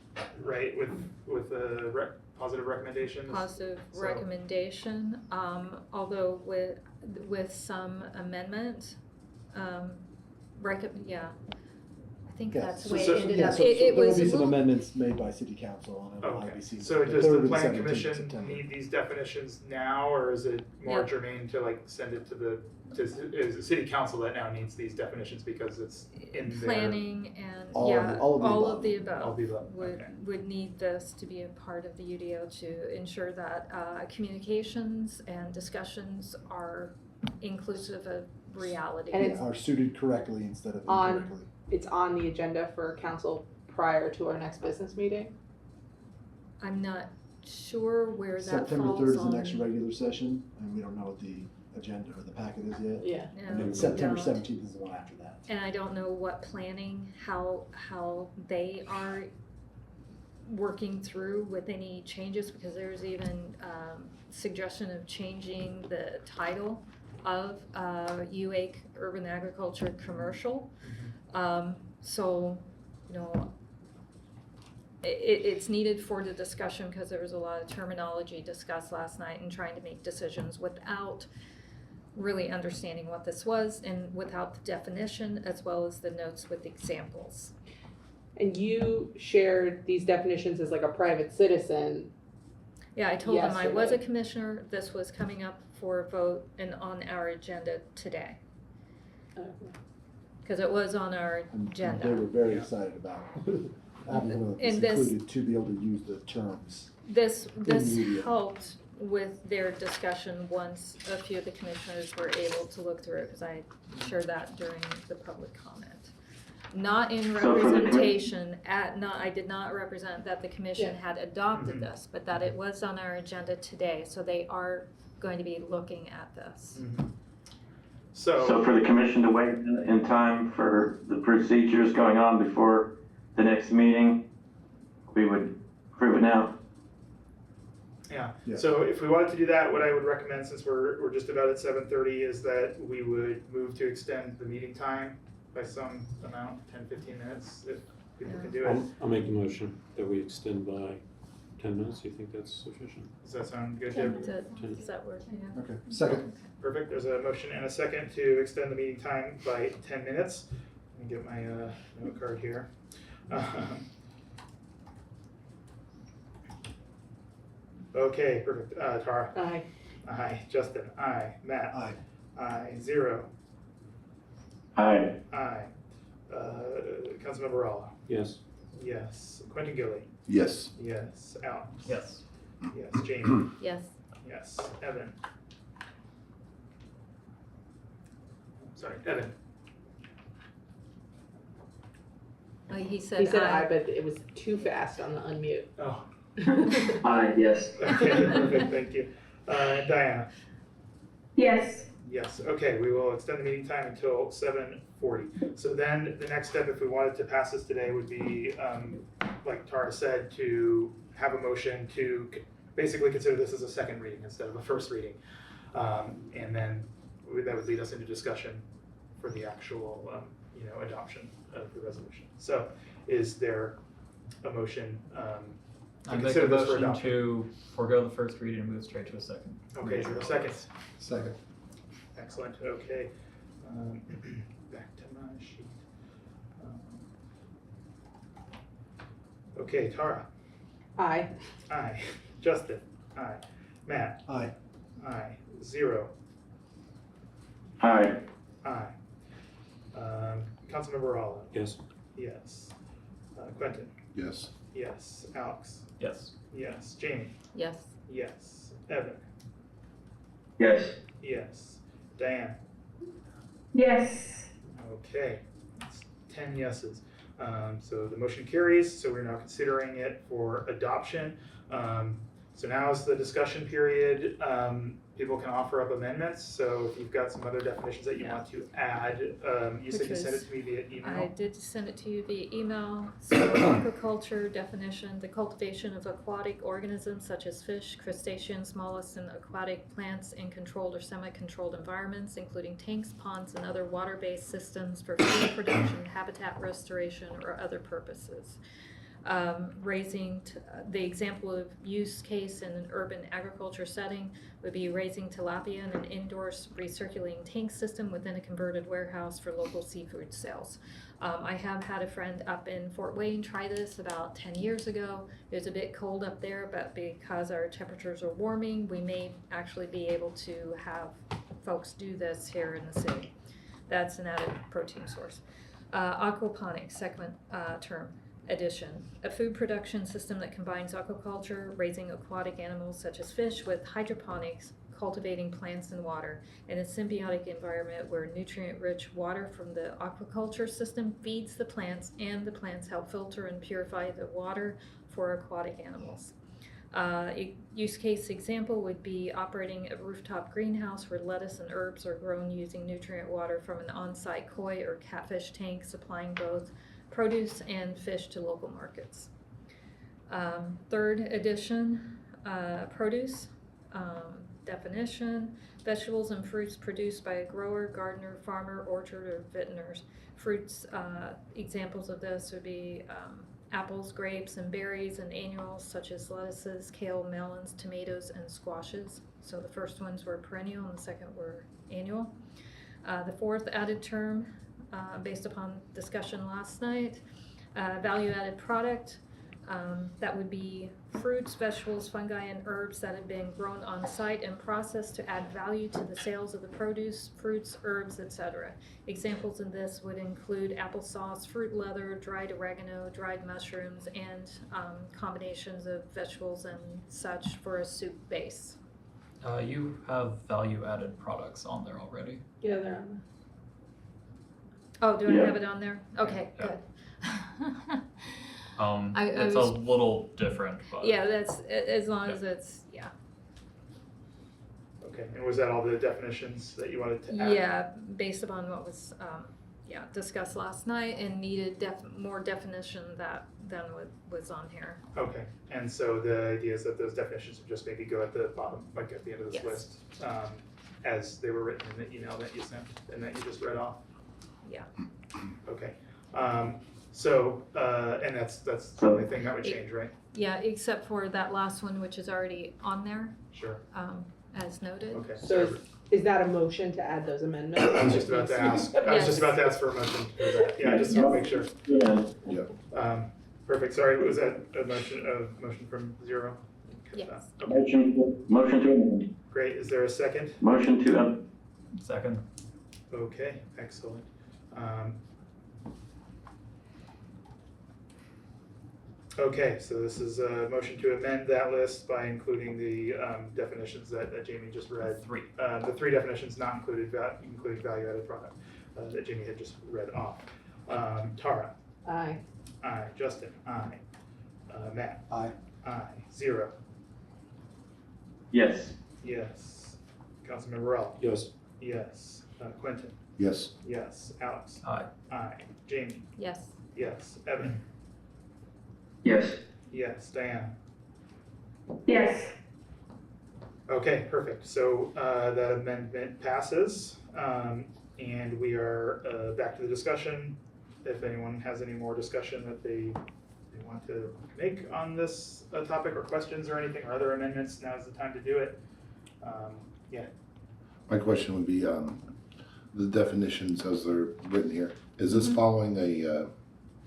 right, with a positive recommendation?
Positive
So-
recommendation, although with some amendment, yeah. I think that's the way it ended up.
So
It
there will
was a
be some
little,
amendments made by city council, and it'll
Okay,
be seen.
so does
3rd
the
and
plan
17th of
commission
September.
need these definitions now, or is it more
Yeah.
germane to like send it to is it city council that now needs these definitions because it's in their?
planning and,
All
yeah,
of the
all
above.
of the above.
All the above,
Would,
okay.
would need this to be a part of the UDO to ensure that communications and discussions are inclusive of reality.
And it's
Are suited correctly instead of
on-
incorrectly.
It's on the agenda for council prior to our next business meeting.
I'm not sure where that
September
falls
3rd is
on.
the next regular session, and we don't know what the agenda or the packet is yet.
Yeah.
No,
And then
we
September
don't.
17th is the one after that.
And I don't know what planning, how they are working through with any changes, because there's even suggestion of changing the title of UA Urban Agriculture Commercial. So, you know, it's needed for the discussion because there was a lot of terminology discussed last night and trying to make decisions without really understanding what this was and without the definition as well as the notes with examples.
And you shared these definitions as like a private citizen.
Yeah, I told them I was a
Yesterday.
commissioner, this was coming up for a vote and on our agenda today. because it was on our
And
agenda.
they were very
Yeah.
excited about having this
And this-
included to be able to use the terms.
This
Immediate.
helped with their discussion once a few of the commissioners were able to look through it, because I shared that during the public comment. Not in
So for the
representation, I did not represent that the commission
Yeah.
had adopted
Mhm.
this, but that it was on our agenda today, so they are going to be looking at this.
So for the commission to wait in time for the procedures going on before the next meeting, we would approve it now.
Yeah.
Yeah.
So if we wanted to do that, what I would recommend, since we're just about at 7:30, is that we would move to extend the meeting time by some amount, 10, 15 minutes, if people can do it.
I'll make a motion that we extend by 10 minutes. You think that's sufficient?
Does that sound good, Deb?
Does that work? Yeah.
Okay, second.
Perfect. There's a motion and a second to extend the meeting time by 10 minutes. Let me get my note card here. Okay, perfect. Tara?
Aye.
Aye. Justin? Aye. Matt?
Aye.
Aye. Zero.
Aye.
Aye. Councilmember Ralla?
Yes.
Yes. Quentin Gilly?
Yes.
Yes. Alex?
Yes.
Yes. Jamie?
Yes.
Yes. Evan? Sorry, Evan?
He said
He said aye,
aye.
but it was too fast on the unmute.
Oh,
Aye, yes.
okay, perfect, thank you. Diana?
Yes.
Yes, okay, we will extend the meeting time until 7:40. So then the next step, if we wanted to pass this today, would be, like Tara said, to have a motion to basically consider this as a second reading instead of a first reading. And then that would lead us into discussion for the actual, adoption of the resolution. So is there a motion to
I make
consider
a
this for
motion
adoption?
to forego the first reading and move straight to a second.
Okay, is there a second?
Second.
Excellent, okay. Back to my sheet. Okay, Tara?
Aye.
Aye. Justin? Aye. Matt?
Aye.
Aye. Zero?
Aye.
Aye. Councilmember Ralla?
Yes.
Yes. Quentin?
Yes.
Yes. Alex?
Yes.
Yes. Jamie?
Yes.
Yes. Evan?
Yes.
Yes. Diane?
Yes.
Okay, that's 10 yeses. So the motion carries, so we're now considering it for adoption. So now is the discussion period. People can offer up amendments, so if you've got some other definitions that you want to add, you said
Which
you sent
was-
it to me via
I
email.
did send it to you via email. So aquaculture definition, the cultivation of aquatic organisms such as fish, crustaceans, mollusks, and aquatic plants in controlled or semi-controlled environments, including tanks, ponds, and other water-based systems for food production, habitat restoration, or other purposes. The example of use case in an urban agriculture setting would be raising tilapia in an indoor recirculating tank system within a converted warehouse for local seafood sales. I have had a friend up in Fort Wayne try this about 10 years ago. It was a bit cold up there, but because our temperatures are warming, we may actually be able to have folks do this here in the city. That's an added protein source. Aquaponics, second term. Addition, a food production system that combines aquaculture, raising aquatic animals such as fish, with hydroponics, cultivating plants in water, in a symbiotic environment where nutrient-rich water from the aquaculture system feeds the plants, and the plants help filter and purify the water for aquatic animals. Use case example would be operating a rooftop greenhouse where lettuce and herbs are grown using nutrient water from an on-site koi or catfish tank, supplying both produce and fish to local markets. Third edition, produce. Definition, vegetables and fruits produced by a grower, gardener, farmer, orchard, or vintners. Fruits, examples of this would be apples, grapes, and berries, and annuals such as lettuces, kale, melons, tomatoes, and squashes. So the first ones were perennial and the second were annual. The fourth added term, based upon discussion last night, value-added product. That would be fruits, vegetables, fungi, and herbs that have been grown on site and processed to add value to the sales of the produce, fruits, herbs, etc. Examples of this would include applesauce, fruit leather, dried oregano, dried mushrooms, and combinations of vegetables and such for a soup base.
You have value-added products on there already.
Yeah, they're on
Oh, do I
Yeah.
have it on there? Okay,
Yeah.
good.
It's
was-
a little different, but
Yeah, that's, as long as it's, yeah.
Okay, and was that all the definitions that you wanted to add?
Yeah, based upon what was, discussed last night and needed more definition than what was on here.
Okay, and so the idea is that those definitions would just maybe go at the bottom, like at the end of this
Yes.
list, as they were written in the email that you sent and that you just read off?
Yeah.
Okay, and that's the only thing that would change, right?
Yeah, except for that last one, which is already on there,
Sure,
as noted.
okay.
So is that a motion to add those amendments?
I was just about to ask, for a motion for that, yeah, just to make sure.
Yeah.
Perfect, sorry, was that a motion from Zero?
Yes.
Okay,
Motion to amend.
great, is there a second?
Motion to amend.
second.
Okay, excellent. Okay, so this is a motion to amend that list by including the definitions that Jamie just read.
Three.
The three definitions not including value-added product that Jamie had just read off. Tara?
Aye.
Aye. Justin? Aye. Matt?
Aye.
Aye. Zero?
Yes.
Yes. Councilmember Rowell?
Yes.
Yes. Quentin?
Yes.
Yes. Alex?
Aye.
Aye. Jamie?
Yes.
Yes. Evan?
Yes.
Yes. Diane?
Yes.
Okay, perfect. So that amendment passes, and we are back to the discussion. If anyone has any more discussion that they want to make on this topic, or questions or anything, or other amendments, now's the time to do it. Yeah.
My question would be, the definitions as they're written here, is this following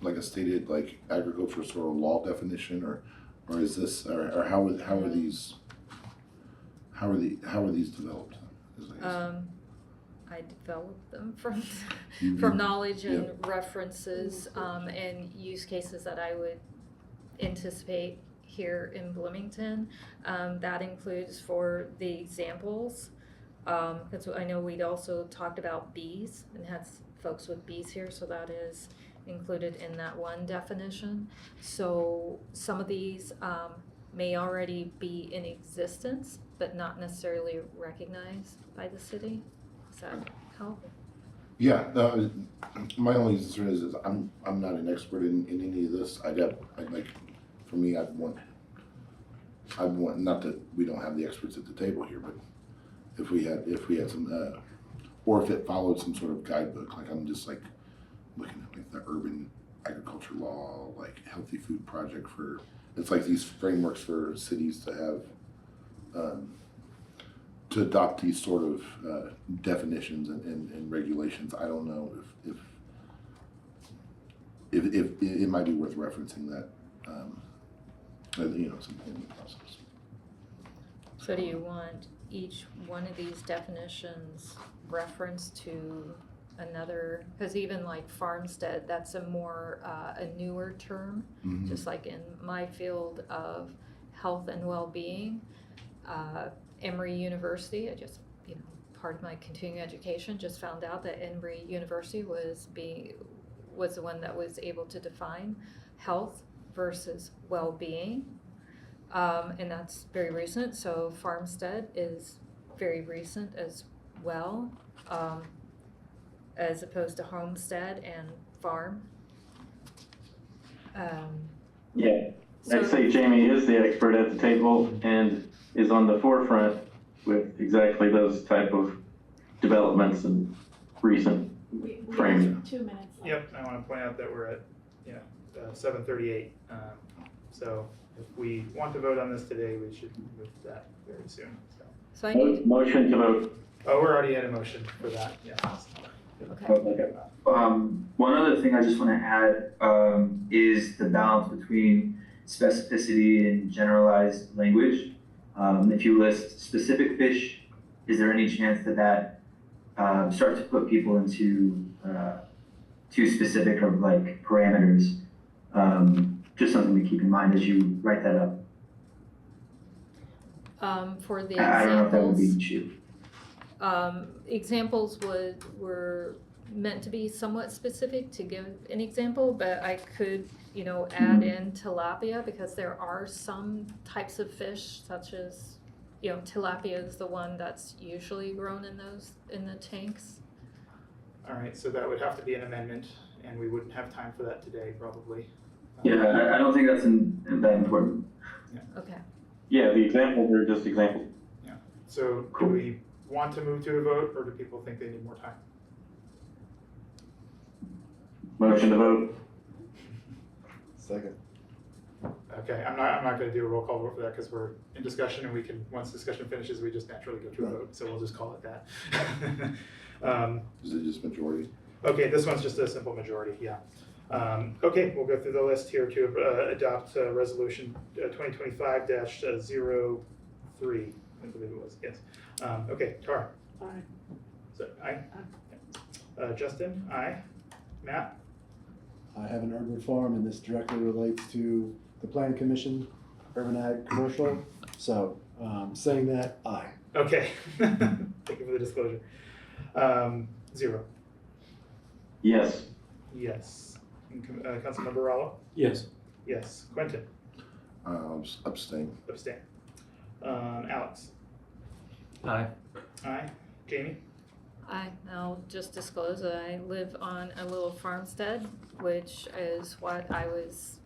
like a stated like agricultural sort of law definition, or is this, or how are these developed?
I developed them from
You-
from knowledge and references and use cases that I would anticipate here in Bloomington. That includes for the examples, because I know we'd also talked about bees and had folks with bees here, so that is included in that one definition. So some of these may already be in existence, but not necessarily recognized by the city. Does that help?
Yeah, no, my only concern is I'm not an expert in any of this. I'd like, for me, I'd want, not that we don't have the experts at the table here, but if we had some, or if it followed some sort of guidebook, like I'm just like looking at like the urban agriculture law, like healthy food project for, it's like these frameworks for cities to have, to adopt these sort of definitions and regulations. I don't know if it might be worth referencing that, some point in the process.
So do you want each one of these definitions referenced to another, because even like farmstead, that's a more, a newer term,
Mhm.
just like in my field of health and well-being. Emory University, I just, part of my continuing education, just found out that Emory University was the one that was able to define health versus well-being. And that's very recent, so farmstead is very recent as well, as opposed to homestead and farm.
Yeah.
So-
I'd say Jamie is the expert at the table and is on the forefront with exactly those type of developments and recent
We
Frame.
have 2 minutes left.
Yep, I want to point out that we're at 7:38. So if we want to vote on this today, we should move that very soon.
So I need,
Motion to vote.
Oh, we're already at a motion for that, yeah.
okay,
One other thing I just want to add is the balance between specificity in generalized language. If you list specific fish, is there any chance that starts to put people into too specific of like parameters? Just something to keep in mind as you write that up.
For the
I don't know if that would be an
examples,
issue.
examples were meant to be somewhat specific to give an example, but I could, add in tilapia because there are some types of fish such as, tilapia is the one that's usually grown in the tanks.
All right, so that would have to be an amendment, and we wouldn't have time for that today, probably.
Yeah, I don't think that's that important.
Okay.
Yeah, the examples are just examples.
So do we want to move to a vote, or do people think they need more time?
Motion to vote.
Second.
Okay, I'm not gonna do a roll call vote for that, because we're in discussion, and we can, once discussion finishes, we just naturally go to a
Right.
vote, so we'll just call it that.
Is it just majority?
Okay, this one's just a simple majority, yeah. Okay, we'll go through the list here to adopt resolution 2025-03, I believe it was, yes. Okay, Tara.
Aye.
So, aye? Justin, aye. Matt?
I have an urban farm, and this directly relates to the Plan Commission, Urban Ag Commercial. So, saying that, aye.
Okay, thank you for the disclosure. 0.
Yes.
Yes. Councilmember Rallo?
Yes.
Yes. Quentin?
Abstain.
Abstain. Alex?
Aye.
Aye. Jamie?
I'll just disclose that I live on a little farmstead, which is what I was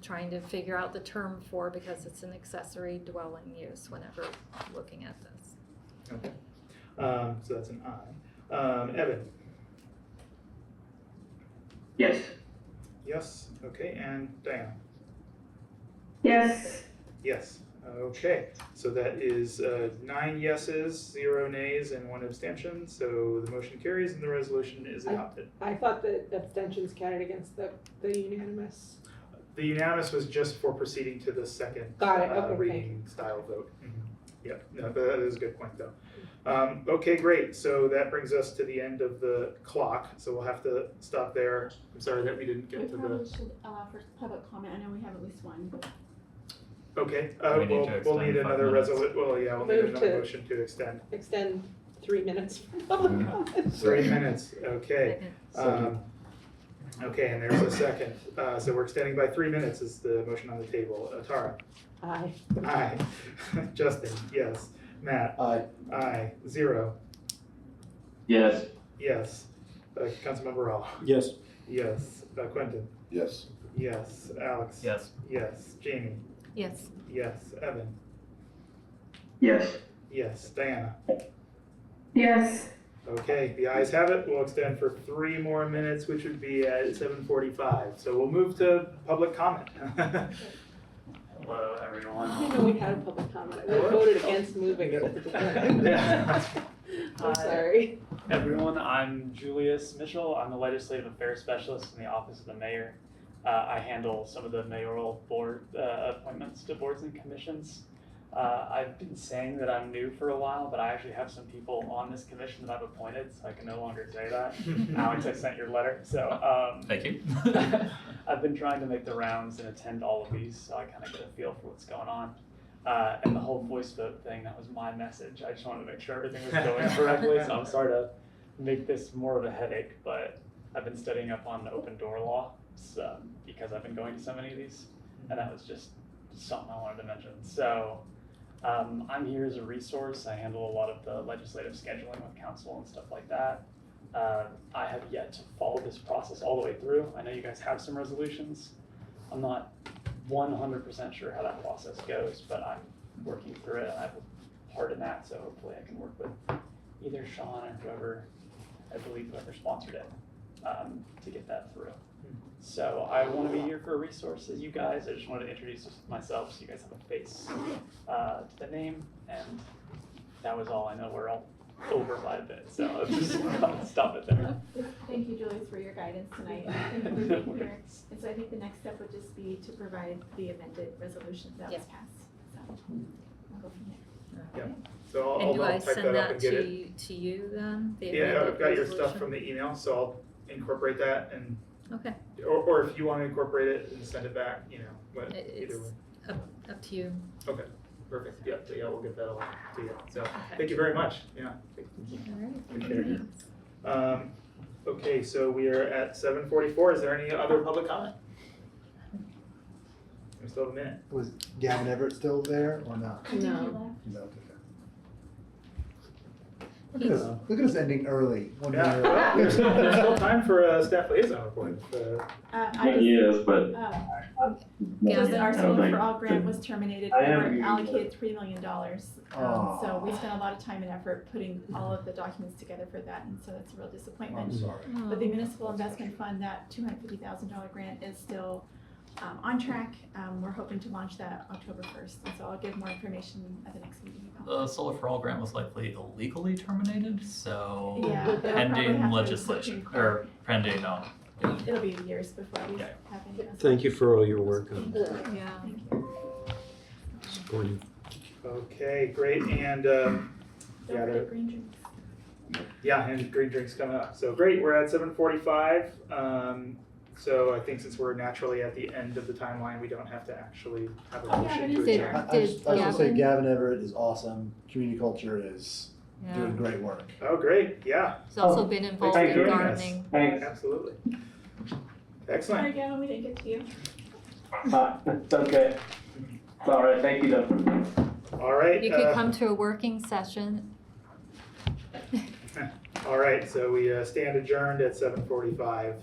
trying to figure out the term for because it's an accessory dwelling use whenever looking at this.
Okay. So that's an aye. Evan?
Yes.
Yes. Okay. And Diana?
Yes.
Yes. Okay. So that is 9 yeses, 0 nays, and 1 abstention. So the motion carries and the resolution is adopted.
I thought that abstentions counted against the unanimous.
The unanimous was just for proceeding to the second
Got it. Okay, thank
reading style vote. Yep. No, that is a good point though. Okay, great. So that brings us to the end of the clock. So we'll have to stop there. I'm sorry that we didn't get
We
to
probably
the.
should, for public comment, I know we have at least one, but
Okay.
We need to
We'll
extend
need
5
another
minutes.
Well, yeah, we'll need
Move
another
to-
motion to extend.
Extend 3 minutes for public comment.
3 minutes. Okay.
Second.
Okay, and there's a second. So we're extending by 3 minutes is the motion on the table. Tara?
Aye.
Aye. Justin? Yes. Matt?
Aye.
Aye. 0.
Yes.
Yes. Councilmember Rallo?
Yes.
Yes. Quentin?
Yes.
Yes. Alex?
Yes.
Yes. Jamie?
Yes.
Yes. Evan?
Yes.
Yes. Diana?
Yes.
Okay, the ayes have it. We'll extend for 3 more minutes, which would be at 7:45. So we'll move to public comment.
Hello, everyone.
I didn't know we had a public comment. I voted against moving it at the beginning. I'm sorry.
Everyone, I'm Julius Mitchell. I'm the Legislative Affairs Specialist in the Office of the Mayor. I handle some of the mayoral board appointments to boards and commissions. I've been saying that I'm new for a while, but I actually have some people on this commission that I've appointed, so I can no longer say that. Alex, I sent your letter, so
Thank you.
I've been trying to make the rounds and attend all of these, so I kind of get a feel for what's going on. And the whole voice vote thing, that was my message. I just wanted to make sure everything was going correctly, so I'm sorry to make this more of a headache, but I've been studying up on the open door law because I've been going to so many of these, and that was just something I wanted to mention. So I'm here as a resource. I handle a lot of the legislative scheduling with council and stuff like that. I have yet to follow this process all the way through. I know you guys have some resolutions. I'm not 100% sure how that process goes, but I'm working through it and I have a part in that, so hopefully I can work with either Sean or whoever, I believe whoever sponsored it, to get that through. So I want to be here for a resource as you guys. I just wanted to introduce myself so you guys have a face to the name, and that was all. I know we're all over by a bit, so I'll just stop it there.
Thank you, Julius, for your guidance tonight. Thank you for being here. And so I think the next step would just be to provide the amended resolution that was passed. So we'll go from there.
Yeah. So
And do
I'll
I
type
send
that up
that
and get it.
to you then? The
Yeah,
amended
I've got your stuff
resolution?
from the email, so I'll incorporate that and,
Okay,
or if you want to incorporate it and send it back, you know, but
It's-
either way.
up to you.
Okay, perfect. Yeah, so yeah, we'll get that all to you. So
Okay.
thank you very much. Yeah.
All right.
Appreciate it. Okay, so we are at 7:44. Is there any other public comment? We still have a minute.
Was Gavin Everett still there or not?
No.
No. Okay. Look at us ending early.
Yeah, well, there's still time for a staff liaison report.
I just,
Yes, but
just our
I don't
Solar
think-
for All grant was terminated.
I
We
am
were
using
allocated $3 million.
Oh.
So we spent a lot of time and effort putting all of the documents together for that, and so that's a real
I'm
disappointment.
sorry.
But the Municipal Investment Fund, that $250,000 grant is still on track. We're hoping to launch that October 1st, and so I'll give more information at the next meeting about
The Solar for All grant was likely illegally terminated, so
Yeah, it'll probably have
pending
to
legislation,
Supreme
or pending,
It'll be years before we
Yeah.
have any.
Thank you for all your work on
Yeah.
Thank you.
supporting.
Okay, great. And
Don't
Yeah,
forget green drinks.
yeah, and green drinks coming up. So great. We're at 7:45. So I think since we're naturally at the end of the timeline, we don't have to actually have a
Oh,
motion
Gavin
to
is
Did-
adjourn.
I just want to say
Gavin-
Gavin Everett is awesome. Community culture is
Yeah.
doing great work.
Oh, great. Yeah,
He's also been involved
for
in
joining us.
gardening.
thanks.
absolutely.
Sorry,
Excellent.
Gavin, we didn't get to you.
It's okay. It's all right. Thank you, though.
All right.
You could come to a working session.
All right. So we stand adjourned at 7:45.